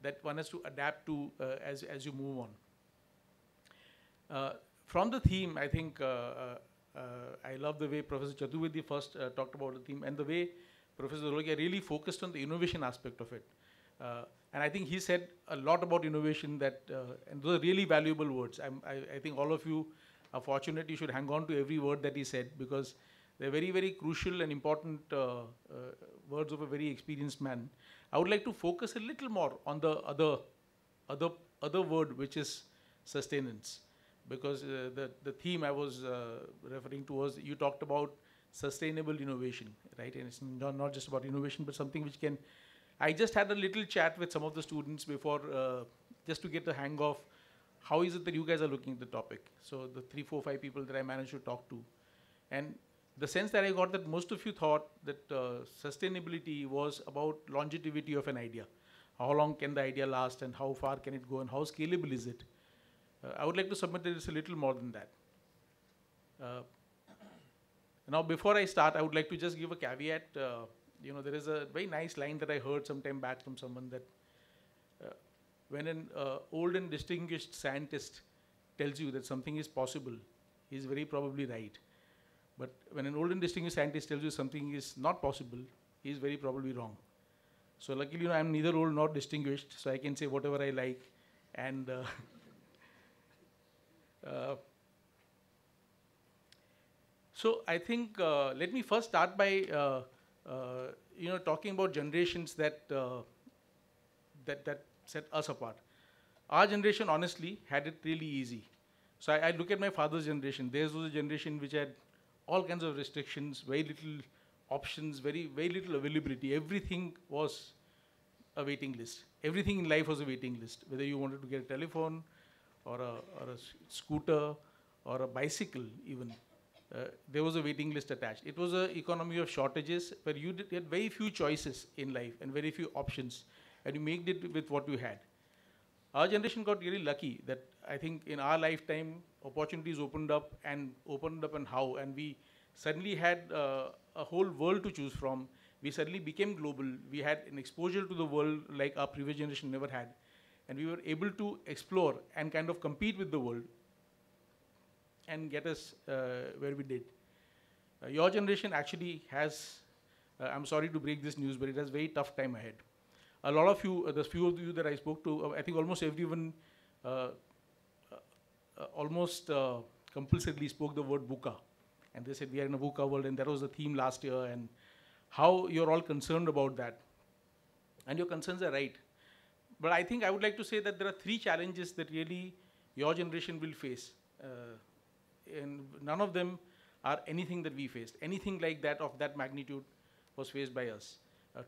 that one has to adapt to as you move on. From the theme, I think I love the way Professor Chaturvedi first talked about the theme, and the way Professor Dholakia really focused on the innovation aspect of it. And I think he said a lot about innovation that, and those are really valuable words. I think all of you are fortunate. You should hang on to every word that he said, because they're very, very crucial and important words of a very experienced man. I would like to focus a little more on the other word, which is sustenance, because the theme I was referring to was, you talked about sustainable innovation, right? And it's not just about innovation, but something which can. I just had a little chat with some of the students before, just to get the hang of how is it that you guys are looking at the topic. So the 3, 4, 5 people that I managed to talk to, and the sense that I got that most of you thought that sustainability was about longevity of an idea. How long can the idea last, and how far can it go, and how scalable is it? I would like to submit that it's a little more than that. Now, before I start, I would like to just give a caveat. There is a very nice line that I heard some time back from someone that when an old and distinguished scientist tells you that something is possible, he is very probably right. But when an old and distinguished scientist tells you something is not possible, he is very probably wrong. So luckily, I'm neither old nor distinguished, so I can say whatever I like. And so I think let me first start by talking about generations that set us apart. Our generation, honestly, had it really easy. So I look at my father's generation. Theirs was a generation which had all kinds of restrictions, very little options, very little availability. Everything was a waiting list. Everything in life was a waiting list. Whether you wanted to get a telephone, or a scooter, or a bicycle, even. There was a waiting list attached. It was an economy of shortages, where you had very few choices in life and very few options, and you made it with what you had. Our generation got really lucky that I think in our lifetime, opportunities opened up and how, and we suddenly had a whole world to choose from. We suddenly became global. We had an exposure to the world like our previous generation never had, and we were able to explore and kind of compete with the world and get us where we did. Your generation actually has, I'm sorry to break this news, but it has a very tough time ahead. A lot of you, the few of you that I spoke to, I think almost everyone almost compulsively spoke the word VUCA. And they said we are in a VUCA world, and that was the theme last year, and how you're all concerned about that. And your concerns are right. But I think I would like to say that there are 3 challenges that really your generation will face. And none of them are anything that we faced. Anything like that of that magnitude was faced by us.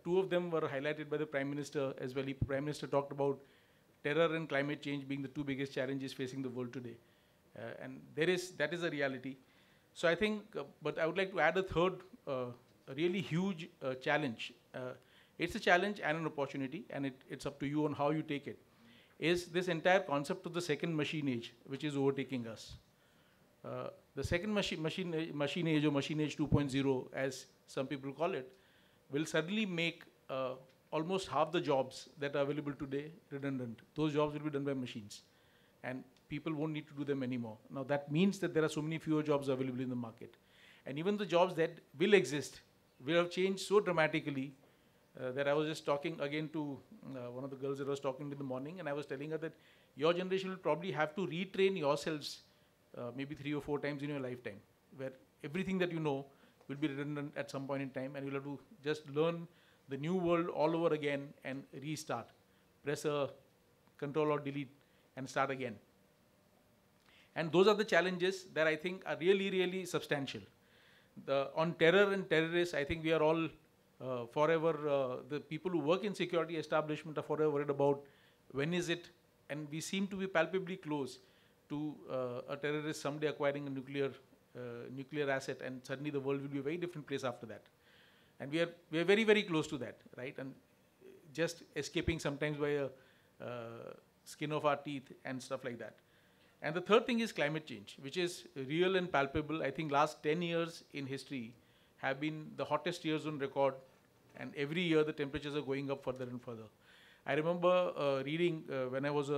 2 of them were highlighted by the Prime Minister as well. The Prime Minister talked about terror and climate change being the 2 biggest challenges facing the world today. And that is a reality. So I think, but I would like to add a third, a really huge challenge. It's a challenge and an opportunity, and it's up to you on how you take it. Is this entire concept of the second machine age, which is overtaking us. The second machine age, or machine age 2.0, as some people call it, will suddenly make almost half the jobs that are available today redundant. Those jobs will be done by machines, and people won't need to do them anymore. Now that means that there are so many fewer jobs available in the market, and even the jobs that will exist will have changed so dramatically that I was just talking again to one of the girls that I was talking to in the morning, and I was telling her that your generation will probably have to retrain yourselves maybe 3 or 4 times in your lifetime, where everything that you know will be redundant at some point in time, and you'll have to just learn the new world all over again and restart. Press a control or delete and start again. And those are the challenges that I think are really, really substantial. On terror and terrorists, I think we are all forever, the people who work in security establishment are forever worried about when is it, and we seem to be palpably close to a terrorist someday acquiring a nuclear asset, and suddenly the world will be a very different place after that. And we are very, very close to that, right? And just escaping sometimes by a skin of our teeth and stuff like that. And the third thing is climate change, which is real and palpable. I think last 10 years in history have been the hottest years on record, and every year the temperatures are going up further and further. I remember reading when I was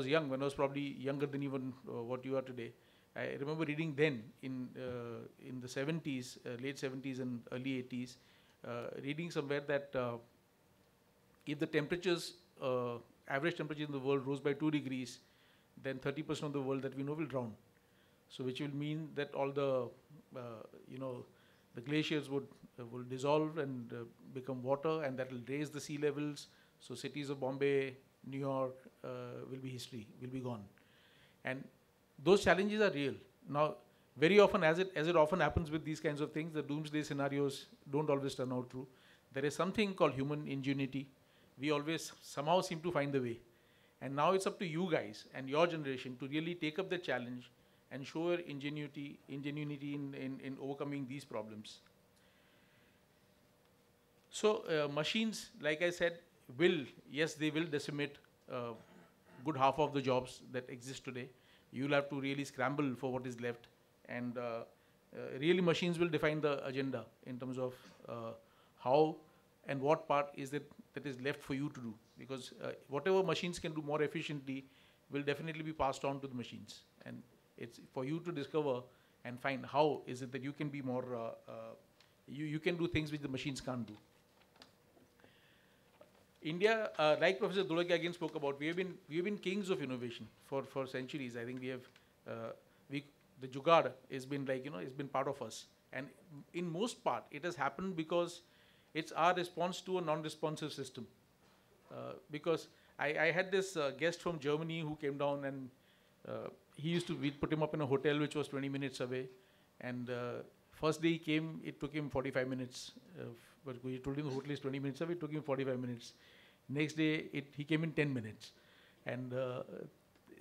young, when I was probably younger than even what you are today. I remember reading then in the 70s, late 70s and early 80s, reading somewhere that if the temperatures, average temperature in the world rose by 2 degrees, then 30% of the world that we know will drown. So which will mean that all the, the glaciers will dissolve and become water, and that will raise the sea levels. So cities of Bombay, New York will be history, will be gone. And those challenges are real. Now, very often, as it often happens with these kinds of things, the doomsday scenarios don't always turn out true. There is something called human ingenuity. We always somehow seem to find the way. And now it's up to you guys and your generation to really take up the challenge and show your ingenuity in overcoming these problems. So machines, like I said, they will decimate good half of the jobs that exist today. You'll have to really scramble for what is left. And really machines will define the agenda in terms of how and what part is it that is left for you to do. Because whatever machines can do more efficiently will definitely be passed on to the machines. And it's for you to discover and find how is it that you can be more, you can do things which the machines can't do. India, like Professor Dolakia again spoke about, we have been kings of innovation for centuries. I think we have, the Jugaad has been like, it's been part of us. And in most part, it has happened because it's our response to a non-responsive system. Because I had this guest from Germany who came down, and we put him up in a hotel which was 20 minutes away. And first day he came, it took him 45 minutes. But we told him the hotel is 20 minutes away, it took him 45 minutes. Next day, he came in 10 minutes. And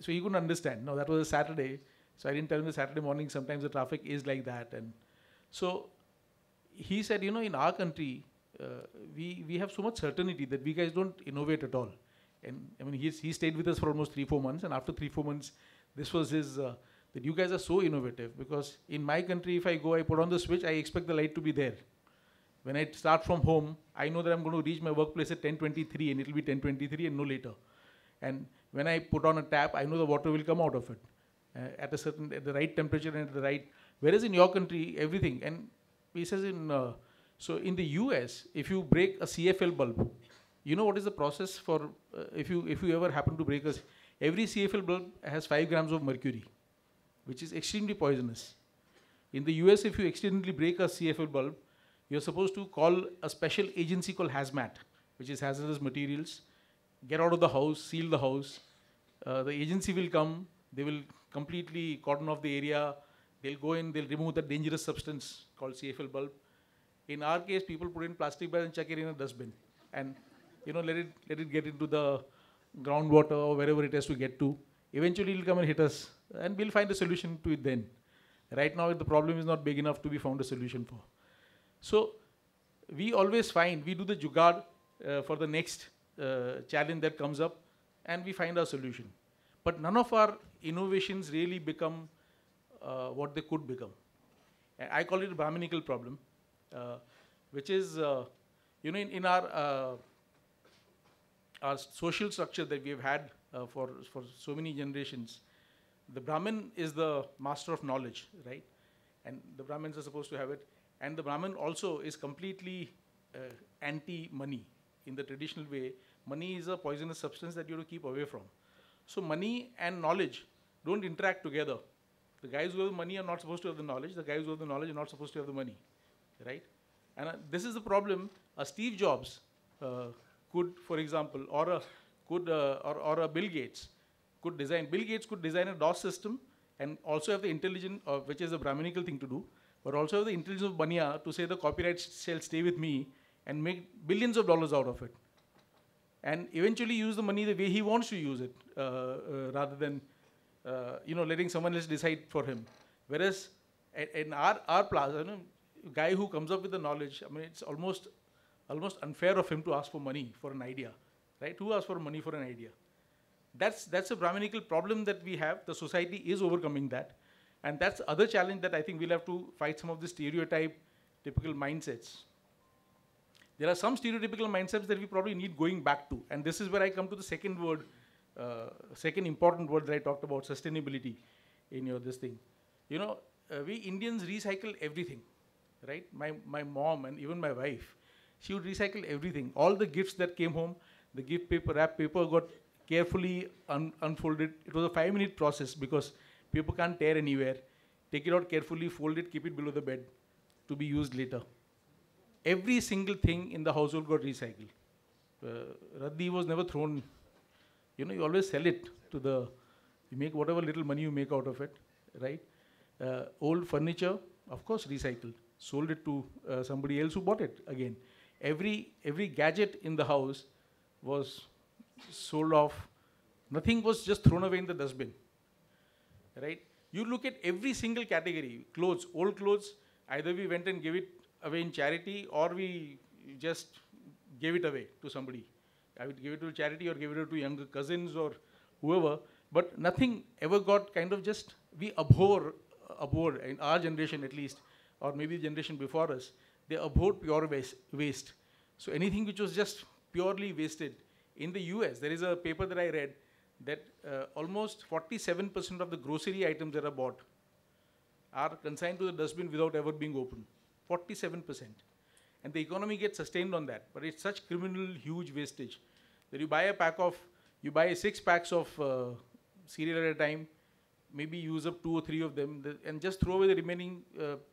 so he couldn't understand. Now, that was a Saturday. So I didn't tell him the Saturday morning, sometimes the traffic is like that. And so he said, in our country, we have so much certainty that we guys don't innovate at all. And I mean, he stayed with us for almost 3-4 months. And after 3-4 months, this was his, that you guys are so innovative. Because in my country, if I go, I put on the switch, I expect the light to be there. When I start from home, I know that I'm going to reach my workplace at 10:23 and it will be 10:23 and no later. And when I put on a tap, I know the water will come out of it at the right temperature and at the right. Whereas in your country, everything. And he says so in the US, if you break a CFL bulb, you know what is the process for if you ever happen to break every CFL bulb has 5 grams of mercury, which is extremely poisonous. In the US, if you accidentally break a CFL bulb, you're supposed to call a special agency called hazmat, which is hazardous materials, get out of the house, seal the house. The agency will come, they will completely cordon off the area, they'll go in, they'll remove that dangerous substance called CFL bulb. In our case, people put in plastic bags and chuck it in a dustbin. And let it get into the groundwater or wherever it has to get to. Eventually it'll come and hit us, and we'll find a solution to it then. Right now, the problem is not big enough to be found a solution for. So we always we do the jugaad for the next challenge that comes up, and we find our solution. But none of our innovations really become what they could become. I call it a Brahminical problem, which is, in our social structure that we have had for so many generations, the Brahmin is the master of knowledge, right? And the Brahmins are supposed to have it. And the Brahmin also is completely anti-money. In the traditional way, money is a poisonous substance that you have to keep away from. So money and knowledge don't interact together. The guys who have the money are not supposed to have the knowledge. The guys who have the knowledge are not supposed to have the money, right? And this is the problem. Steve Jobs could, for example, or a Bill Gates could design. Bill Gates could design a DOS system and also have the intelligence, which is a Brahminical thing to do, but also have the intelligence of Bania to say the copyright shall stay with me and make billions of dollars out of it. And eventually use the money the way he wants to use it, rather than letting someone else decide for him. Whereas in our plaza, guy who comes up with the knowledge, I mean, it's almost unfair of him to ask for money for an idea, right? Who asks for money for an idea? That's a Brahminical problem that we have. The society is overcoming that. And that's the other challenge that I think we'll have to fight some of the stereotype, typical mindsets. There are some stereotypical mindsets that we probably need going back to. And this is where I come to the second word, second important word that I talked about, sustainability in this thing. We Indians recycle everything, right? My mom and even my wife, she would recycle everything. All the gifts that came home, The gift paper, wrap paper got carefully unfolded. It was a 5-minute process because paper can't tear anywhere. Take it out carefully, fold it, keep it below the bed to be used later. Every single thing in the household got recycled. Raddi was never thrown. You always sell it to you make whatever little money you make out of it, right? Old furniture, of course, recycled. Sold it to somebody else who bought it again. Every gadget in the house was sold off. Nothing was just thrown away in the dustbin, right? You look at every single category, clothes, old clothes, either we went and gave it away in charity or we just gave it away to somebody. I would give it to charity or give it to younger cousins or whoever, but nothing ever got kind of just, we abhor, in our generation at least, or maybe the generation before us, they abhorred pure waste. So anything which was just purely wasted. In the US, there is a paper that I read that almost 47% of the grocery items that are bought are consigned to the dustbin without ever being opened. 47%. And the economy gets sustained on that. But it's such criminal, huge wastage that you buy 6 packs of cereal at a time, maybe use up 2 or 3 of them, and just throw away the remaining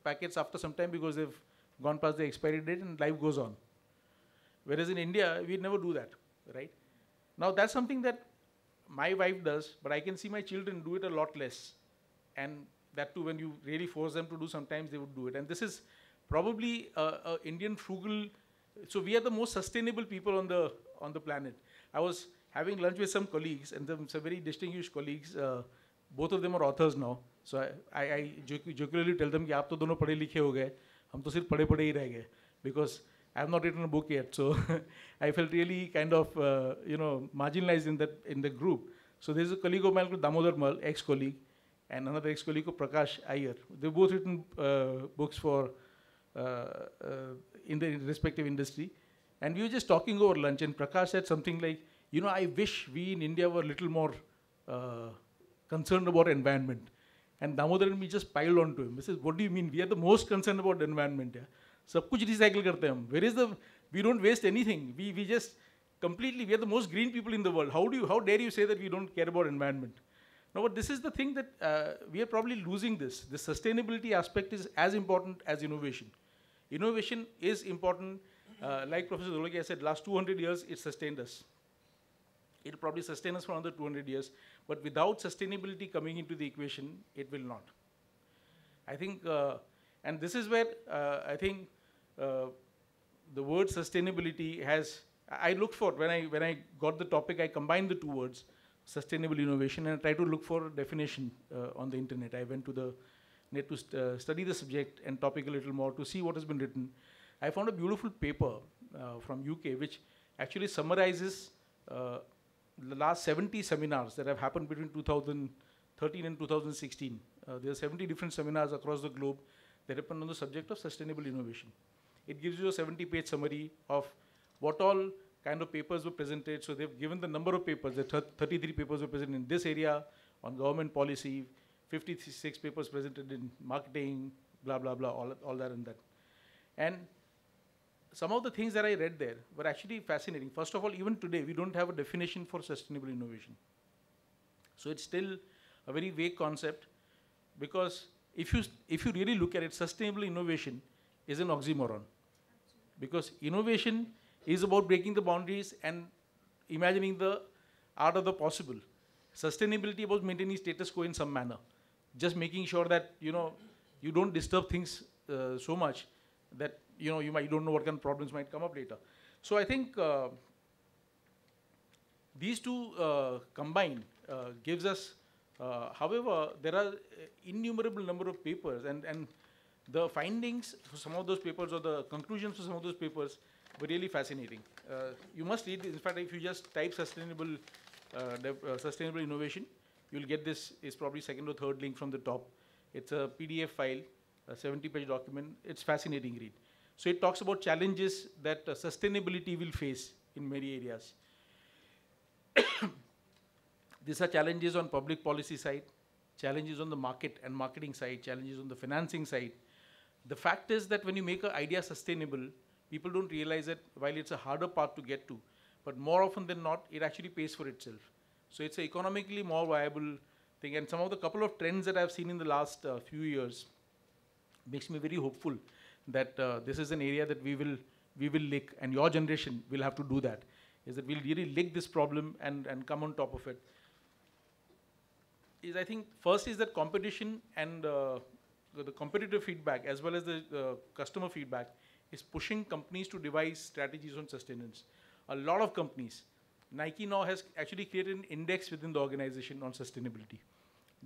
packets after some time because they've gone past the expiry date and life goes on. Whereas in India, we'd never do that, right? Now that's something that my wife does, but I can see my children do it a lot less. And that too, when you really force them to do, sometimes they would do it. And this is probably a Indian frugal, so we are the most sustainable people on the planet. I was having lunch with some colleagues, and some very distinguished colleagues. Both of them are authors now. So I jocularly tell them कि आप तो दोनों पढ़े लिखे हो गए, हम तो सिर्फ पढ़े पढ़े ही रह गए, because I have not written a book yet. So I felt really kind of marginalized in the group. So there's a colleague of mine called Damodar Mal, ex-colleague, and another ex-colleague called Prakash Iyer. They've both written books for in the respective industry. And we were just talking over lunch, and Prakash said something like, I wish we in India were a little more concerned about environment. And Damodar and me just piled on to him. He says, what do you mean? We are the most concerned about the environment. Yeah? सब कुछ recycle करते हैं हम. Where is we don't waste anything. We just completely, we are the most green people in the world. How dare you say that we don't care about environment? No, but this is the thing that we are probably losing this. The sustainability aspect is as important as innovation. Innovation is important. Like Professor Dholakia said, last 200 years, it sustained us. It will probably sustain us for another 200 years. But without sustainability coming into the equation, it will not. I think, and this is where I think the word sustainability has, I look for, when I got the topic, I combined the 2 words, sustainable innovation, and I tried to look for a definition on the internet. I went to the net to study the subject and topic a little more to see what has been written. I found a beautiful paper from UK which actually summarizes the last 70 seminars that have happened between 2013 and 2016. There are 70 different seminars across the globe that happen on the subject of sustainable innovation. It gives you a 70-page summary of what all kind of papers were presented. So they've given the number of papers. The 33 papers were presented in this area on government policy, 56 papers presented in marketing, blah, blah, blah, all that and that. And some of the things that I read there were actually fascinating. First of all, even today, we don't have a definition for sustainable innovation. So it's still a very vague concept, because if you really look at it, sustainable innovation is an oxymoron. Because innovation is about breaking the boundaries and imagining the art of the possible. Sustainability about maintaining status quo in some manner. Just making sure that, you don't disturb things so much that, you don't know what kind of problems might come up later. So I think these two combined gives us, however, there are innumerable number of papers, and the findings for some of those papers or the conclusions for some of those papers were really fascinating. You must read this. In fact, if you just type sustainable innovation, you'll get this. Is probably second or third link from the top. It's a PDF file, a 70-page document. It's fascinating read. So it talks about challenges that sustainability will face in many areas. These are challenges on public policy side, challenges on the market and marketing side, challenges on the financing side. The fact is that when you make an idea sustainable, people don't realize that while it's a harder path to get to, but more often than not, it actually pays for itself. So it's an economically more viable thing. And some of the couple of trends that I've seen in the last few years makes me very hopeful that this is an area that we will lick, and your generation will have to do that, is that we'll really lick this problem and come on top of it. I think first is that competition and the competitive feedback as well as the customer feedback is pushing companies to devise strategies on sustenance. A lot of companies, Nike now has actually created an index within the organization on sustainability.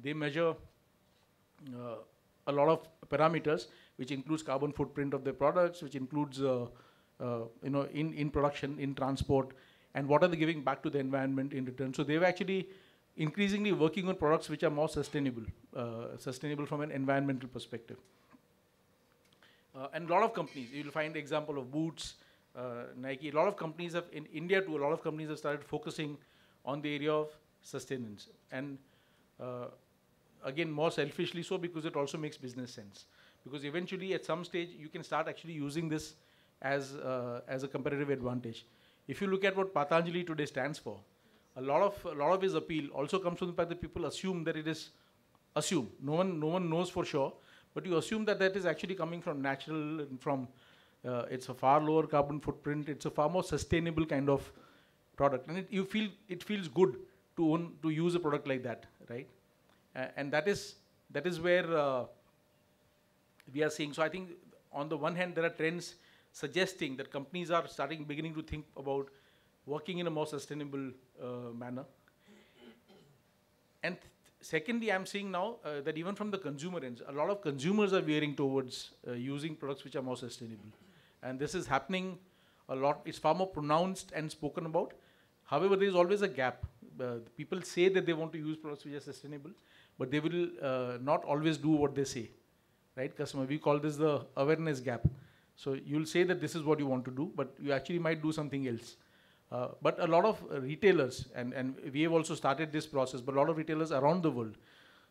They measure a lot of parameters, which includes carbon footprint of their products, which includes in production, in transport, and what are they giving back to the environment in return. So they've actually increasingly working on products which are more sustainable, sustainable from an environmental perspective. And a lot of companies, you will find the example of Boots, Nike, a lot of companies have, in India too, a lot of companies have started focusing on the area of sustenance. And again, more selfishly so, because it also makes business sense. Because eventually, at some stage, you can start actually using this as a competitive advantage. If you look at what Patanjali today stands for, a lot of his appeal also comes from the fact that people assume that it is assumed. No one knows for sure, but you assume that that is actually coming from natural and from it's a far lower carbon footprint. It's a far more sustainable kind of product, and it feels good to use a product like that, right? And that is where we are seeing. So I think on the one hand, there are trends suggesting that companies are beginning to think about working in a more sustainable manner. And secondly, I'm seeing now that even from the consumer ends, a lot of consumers are veering towards using products which are more sustainable. And this is happening a lot. It's far more pronounced and spoken about. However, there is always a gap. People say that they want to use products which are sustainable, but they will not always do what they say, right? Customer, we call this the awareness gap. So you'll say that this is what you want to do, but you actually might do something else. But a lot of retailers, and we have also started this process, but a lot of retailers around the world,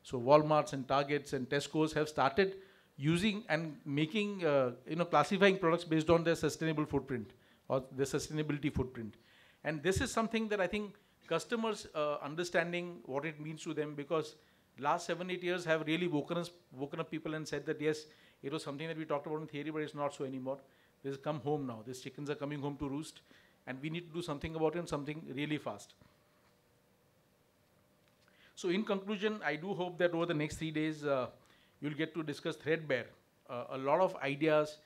so Walmarts and Targets and Tesco's have started using and making, classifying products based on their sustainable footprint or their sustainability footprint. And this is something that I think customers understanding what it means to them, because last 7-8 years have really woken up people and said that yes, it was something that we talked about in theory, but it's not so anymore. This has come home now. These chickens are coming home to roost, and we need to do something about it, and something really fast. So in conclusion, I do hope that over the next 3 days, you'll get to discuss threadbare a lot of ideas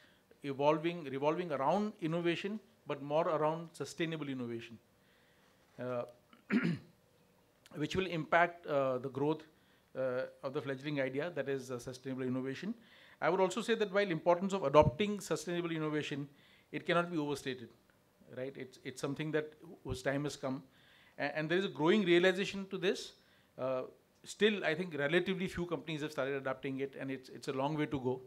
revolving around innovation, but more around sustainable innovation, which will impact the growth of the fledgling idea, that is sustainable innovation. I would also say that while importance of adopting sustainable innovation, it cannot be overstated, right? It's something that whose time has come, and there is a growing realization to this. Still, I think relatively few companies have started adapting it, and it's a long way to go.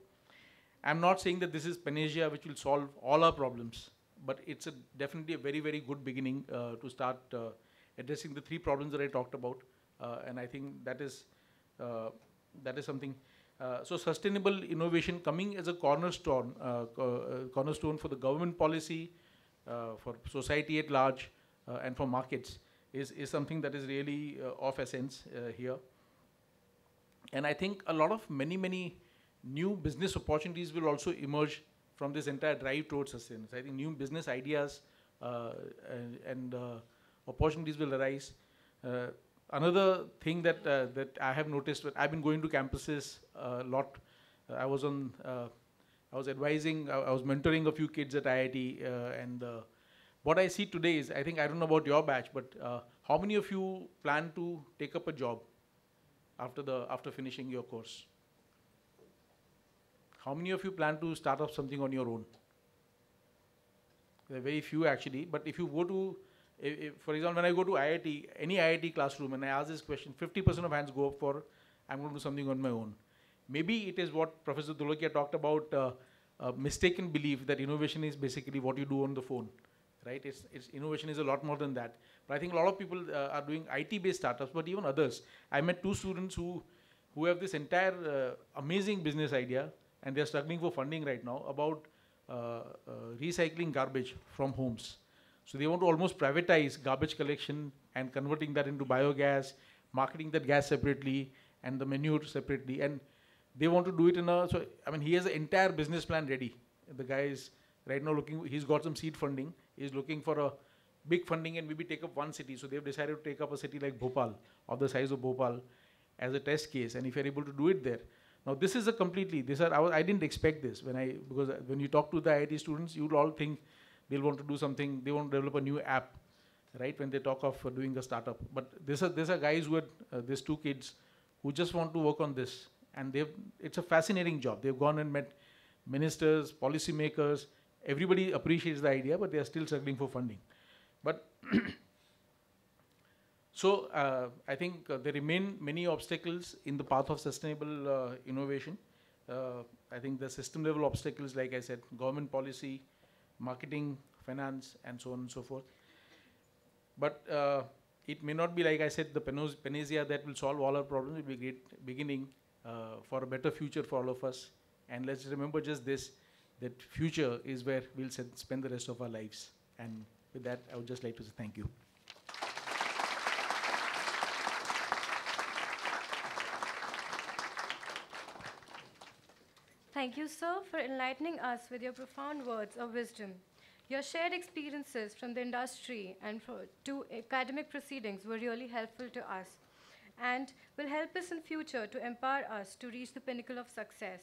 I'm not saying that this is panacea which will solve all our problems, but it's definitely a very, very good beginning to start addressing the 3 problems that I talked about, and I think that is something. So sustainable innovation coming as a cornerstone for the government policy, for society at large, and for markets is something that is really of essence here. And I think a lot of many new business opportunities will also emerge from this entire drive towards sustenance. I think new business ideas and opportunities will arise. Another thing that I have noticed, I've been going to campuses a lot. I was advising, I was mentoring a few kids at IIT, and what I see today is, I don't know about your batch, but how many of you plan to take up a job after finishing your course? How many of you plan to start up something on your own? There are very few actually, but if you go to, for example, when I go to IIT, any IIT classroom, and I ask this question, 50% of hands go up for, I'm going to do something on my own. Maybe it is what Professor Dholakia talked about, a mistaken belief that innovation is basically what you do on the phone, right? Innovation is a lot more than that. But I think a lot of people are doing IT-based startups, but even others. I met 2 students who have this entire amazing business idea, and they're struggling for funding right now about recycling garbage from homes. So they want to almost privatize garbage collection and converting that into biogas, marketing that gas separately and the manure separately. And they want to do it in a, so I mean, he has an entire business plan ready. The guy is right now looking, he's got some seed funding. He's looking for a big funding and maybe take up one city. So they've decided to take up a city like Bhopal, of the size of Bhopal, as a test case. And if you're able to do it there, now this is a completely, I didn't expect this because when you talk to the IIT students, you'll all think they'll want to do something, they want to develop a new app, right, when they talk of doing a startup. But these are guys who had, these two kids who just want to work on this. And it's a fascinating job. They've gone and met ministers, policymakers, everybody appreciates the idea, but they are still struggling for funding. But so I think there remain many obstacles in the path of sustainable innovation. I think the system level obstacles, like I said, government policy, marketing, finance, and so on and so forth. But it may not be, like I said, the panacea that will solve all our problems. It will be a great beginning for a better future for all of us. And let's remember just this, that future is where we'll spend the rest of our lives. And with that, I would just like to say thank you. Thank you, sir, for enlightening us with your profound words of wisdom. Your shared experiences from the industry and to academic proceedings were really helpful to us and will help us in future to empower us to reach the pinnacle of success.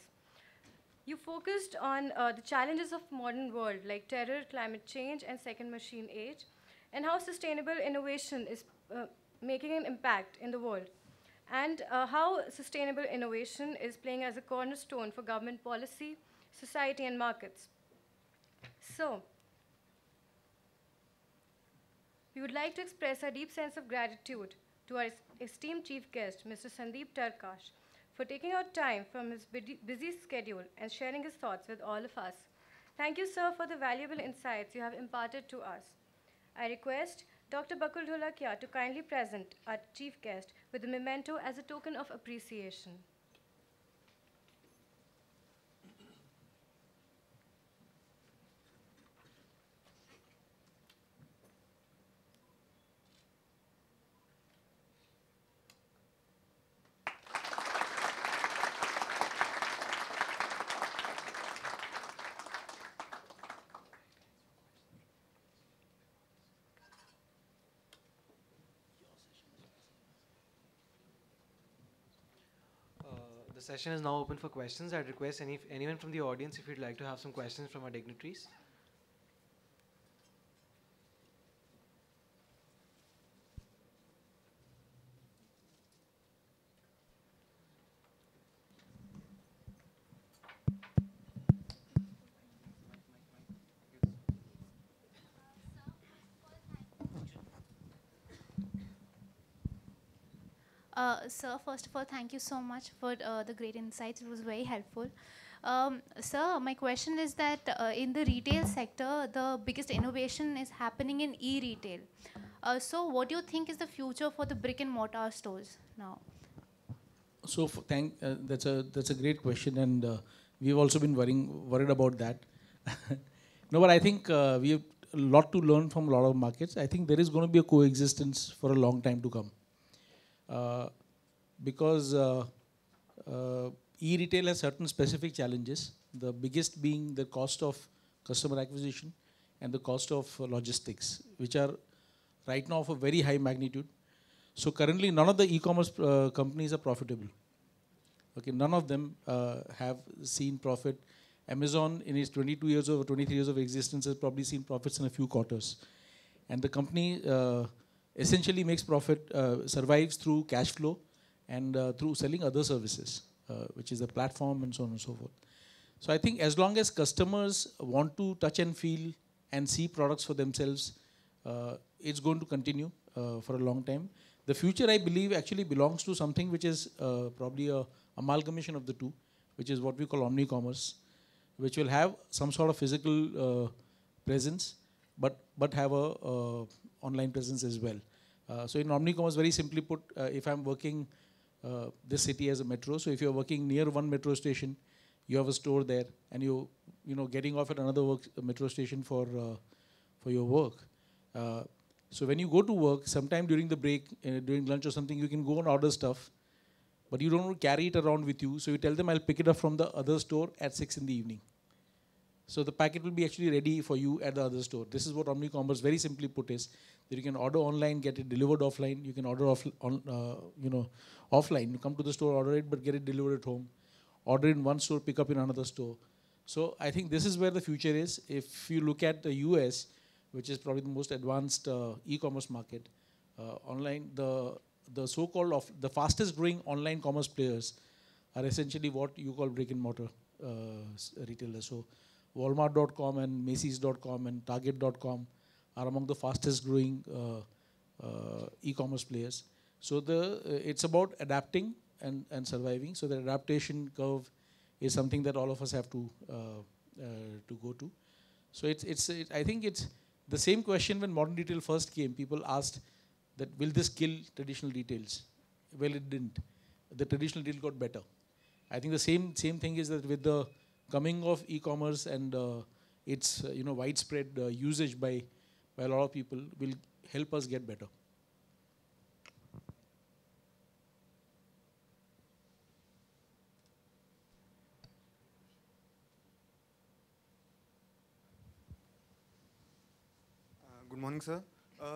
You focused on the challenges of modern world like terror, climate change, and second machine age, and how sustainable innovation is making an impact in the world, and how sustainable innovation is playing as a cornerstone for government policy, society, and markets. So, we would like to express our deep sense of gratitude to our esteemed chief guest, Mr. Sandeep Tarkash, for taking out time from his busy schedule and sharing his thoughts with all of us. Thank you, sir, for the valuable insights you have imparted to us. I request Dr. Bakul Dholakia to kindly present our chief guest with a memento as a token of appreciation. The session is now open for questions. I'd request anyone from the audience if you'd like to have some questions from our dignitaries. Sir, first of all, thank you so much for the great insights. It was very helpful. Sir, my question is that in the retail sector, the biggest innovation is happening in e-retail. So what do you think is the future for the brick and mortar stores now? So that's a great question, and we've also been worried about that. No, but I think we have a lot to learn from a lot of markets. I think there is going to be a coexistence for a long time to come. Because e-retail has certain specific challenges, the biggest being the cost of customer acquisition and the cost of logistics, which are right now of a very high magnitude. So currently none of the e-commerce companies are profitable. Okay, none of them have seen profit. Amazon in its 22 years or 23 years of existence has probably seen profits in a few quarters. And the company essentially makes profit, survives through cash flow and through selling other services, which is a platform and so on and so forth. So I think as long as customers want to touch and feel and see products for themselves, it's going to continue for a long time. The future, I believe, actually belongs to something which is probably a amalgamation of the two, which is what we call omni-commerce, which will have some sort of physical presence, but have a online presence as well. So in omni-commerce, very simply put, if I'm working this city as a metro, so if you're working near one metro station, you have a store there, and you know getting off at another metro station for your work. Uh, so when you go to work, sometime during the break, during lunch or something, you can go and order stuff, but you don't carry it around with you. So you tell them, I'll pick it up from the other store at 6 in the evening. So the packet will be actually ready for you at the other store. This is what omni-commerce, very simply put, is that you can order online, get it delivered offline. You can order offline. You come to the store, order it, but get it delivered at home. Order in one store, pick up in another store. So I think this is where the future is. If you look at the US, which is probably the most advanced e-commerce market, online, the so-called the fastest growing online commerce players are essentially what you call brick and mortar retailers. So Walmart.com and Macy's.com and Target.com are among the fastest growing e-commerce players. So it's about adapting and surviving. So the adaptation curve is something that all of us have to go to. So I think it's the same question when modern retail first came. People asked that will this kill traditional retails? Well, it didn't. The traditional retail got better. I think the same thing is that with the coming of e-commerce and its widespread usage by a lot of people will help us get better. Good morning, sir.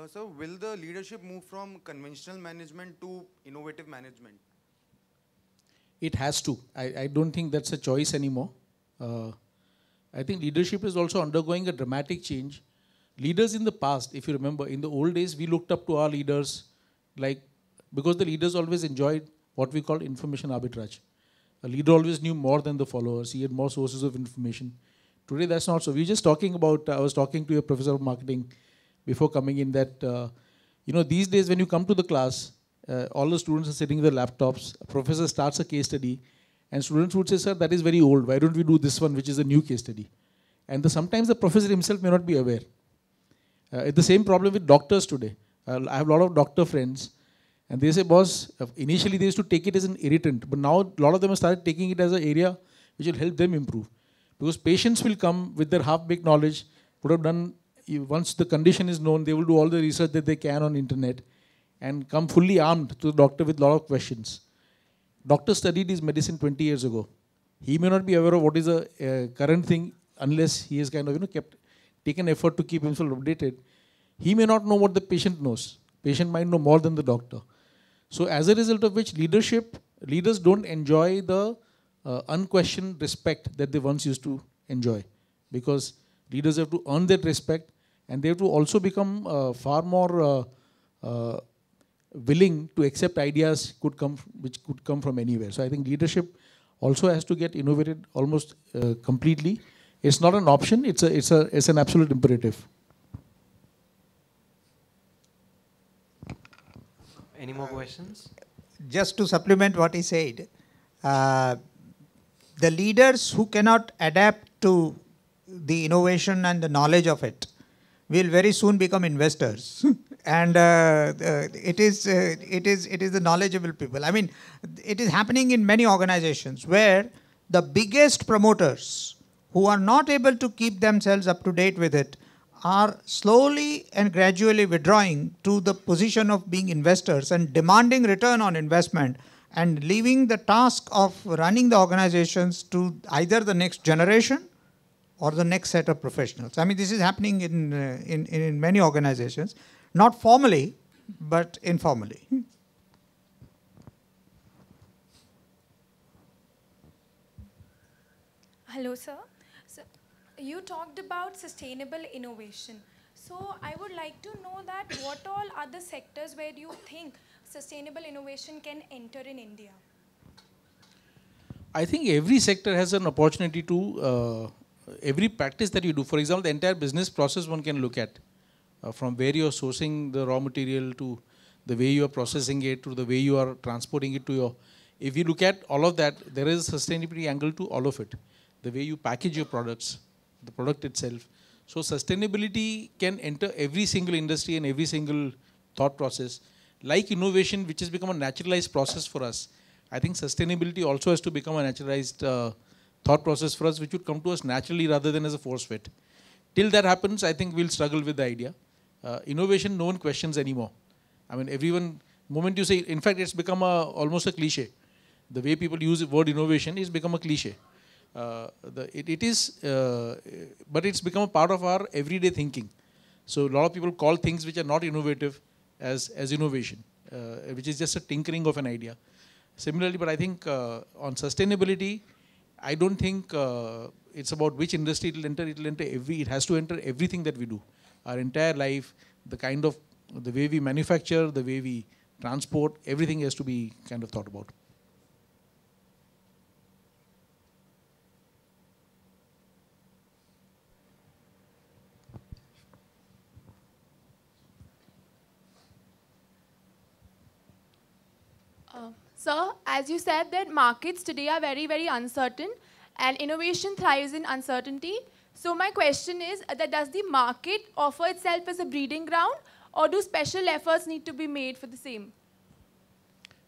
So, will the leadership move from conventional management to innovative management? It has to. I don't think that's a choice anymore. I think leadership is also undergoing a dramatic change. Leaders in the past, if you remember, in the old days, we looked up to our leaders because the leaders always enjoyed what we call information arbitrage. A leader always knew more than the followers. He had more sources of information. Today, that's not so. We were just talking about, I was talking to a professor of marketing before coming in that, these days when you come to the class, all the students are sitting with their laptops, a professor starts a case study, and students would say, sir, that is very old. Why don't we do this one, which is a new case study? And sometimes the professor himself may not be aware. It's the same problem with doctors today. I have a lot of doctor friends, and they say, boss, initially they used to take it as an irritant, but now a lot of them have started taking it as an area which will help them improve. Because patients will come with their half-baked knowledge, would have done, once the condition is known, they will do all the research that they can on internet and come fully armed to the doctor with a lot of questions. Doctor studied his medicine 20 years ago. He may not be aware of what is a current thing unless he has kind of taken effort to keep himself updated. He may not know what the patient knows. Patient might know more than the doctor. So as a result of which leaders don't enjoy the unquestioned respect that they once used to enjoy, because leaders have to earn that respect, and they have to also become far more willing to accept ideas which could come from anywhere. So I think leadership also has to get innovated almost completely. It's not an option, it's an absolute imperative. Any more questions? Just to supplement what he said, the leaders who cannot adapt to the innovation and the knowledge of it will very soon become investors. And it is the knowledgeable people. I mean, it is happening in many organizations where the biggest promoters who are not able to keep themselves up to date with it are slowly and gradually withdrawing to the position of being investors and demanding return on investment, and leaving the task of running the organizations to either the next generation or the next set of professionals. I mean, this is happening in many organizations, not formally, but informally. Hello, sir. So, you talked about sustainable innovation. So, I would like to know that what all are the sectors where you think sustainable innovation can enter in India? I think every sector has an opportunity to, every practice that you do, for example, the entire business process one can look at, from where you are sourcing the raw material to the way you are processing it to the way you are transporting it to your, if you look at all of that, there is a sustainability angle to all of it. The way you package your products, the product itself. So sustainability can enter every single industry and every single thought process. Like innovation, which has become a naturalized process for us, I think sustainability also has to become a naturalized thought process for us, which would come to us naturally rather than as a force fit. Till that happens, I think we'll struggle with the idea. innovation no one questions anymore. I mean, everyone, moment you say, in fact, it's become almost a cliche. The way people use the word innovation is become a cliche. But it's become a part of our everyday thinking. So a lot of people call things which are not innovative as innovation, which is just a tinkering of an idea. Similarly, but I think on sustainability, I don't think it's about which industry it will enter. It has to enter everything that we do. Our entire life, the way we manufacture, the way we transport, everything has to be kind of thought about. Sir, as you said that markets today are very, very uncertain and innovation thrives in uncertainty. So my question is that does the market offer itself as a breeding ground or do special efforts need to be made for the same?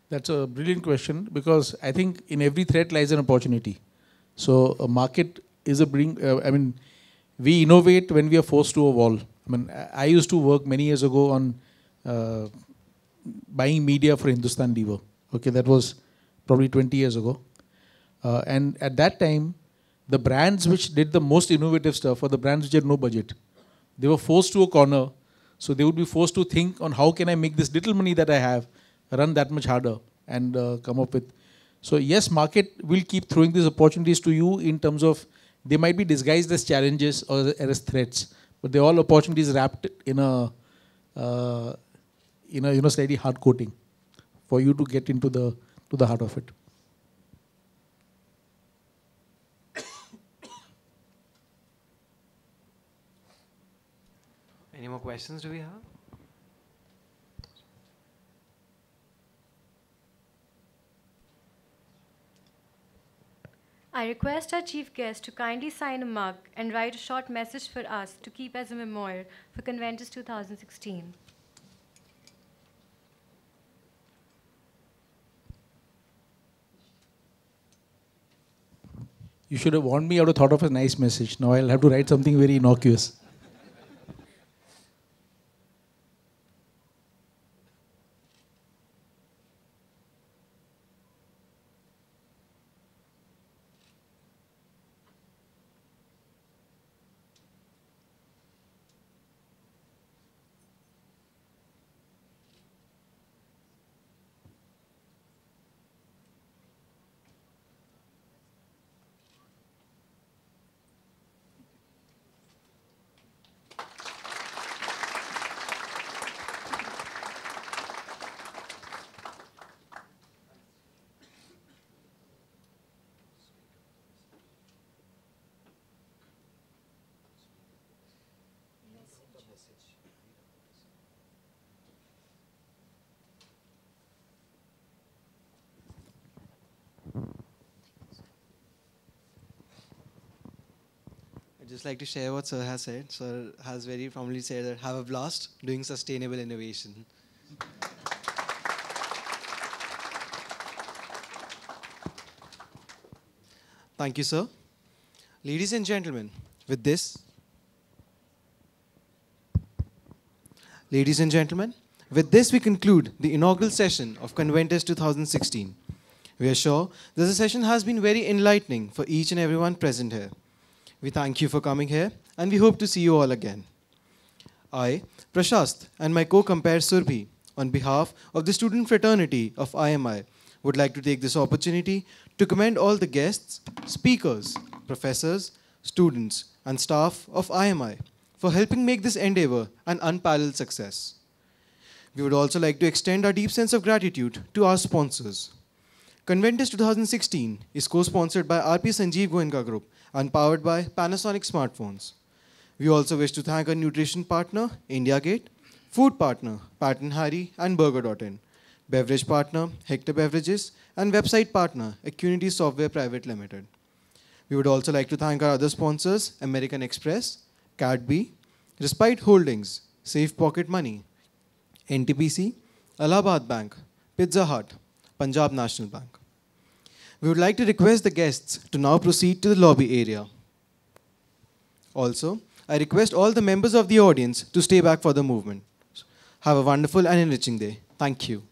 That's a brilliant question because I think in every threat lies an opportunity. So a market is we innovate when we are forced to a wall. I used to work many years ago on buying media for Hindustan Lever. Okay, that was probably 20 years ago. And at that time, the brands which did the most innovative stuff were the brands which had no budget. They were forced to a corner, so they would be forced to think on how can I make this little money that I have run that much harder and come up with. So yes, market will keep throwing these opportunities to you in terms of they might be disguised as challenges or as threats, but they're all opportunities wrapped in a slightly hard coating for you to get into the heart of it. Any more questions do we have? I request our chief guest to kindly sign a mug and write a short message for us to keep as a memorial for Conventus 2016. You should have warned me. I would have thought of a nice message. Now I'll have to write something very innocuous. I'd just like to share what Sir has said. Sir has very formally said that have a blast doing sustainable innovation. Thank you, sir. Ladies and gentlemen, with this, we conclude the inaugural session of Conventus 2016. We are sure that the session has been very enlightening for each and everyone present here. We thank you for coming here, and we hope to see you all again. I, Prashast, and my co-compare Surbhi, on behalf of the student fraternity of IMI, would like to take this opportunity to commend all the guests, speakers, professors, students, and staff of IMI for helping make this endeavor an unparalleled success. We would also like to extend our deep sense of gratitude to our sponsors. Conventus 2016 is co-sponsored by RP Sanjeev Goenka Group and powered by Panasonic smartphones. We also wish to thank our nutrition partner, India Gate, food partner, Pat & Harry and Burger.in, beverage partner, Hector Beverages, and website partner, Acuity Software Private Limited. We would also like to thank our other sponsors, American Express, CatB, Respite Holdings, Safe Pocket Money, NTPC, Allahabad Bank, Pizza Hut, Punjab National Bank. We would like to request the guests to now proceed to the lobby area. Also, I request all the members of the audience to stay back for the movement. Have a wonderful and enriching day. Thank you.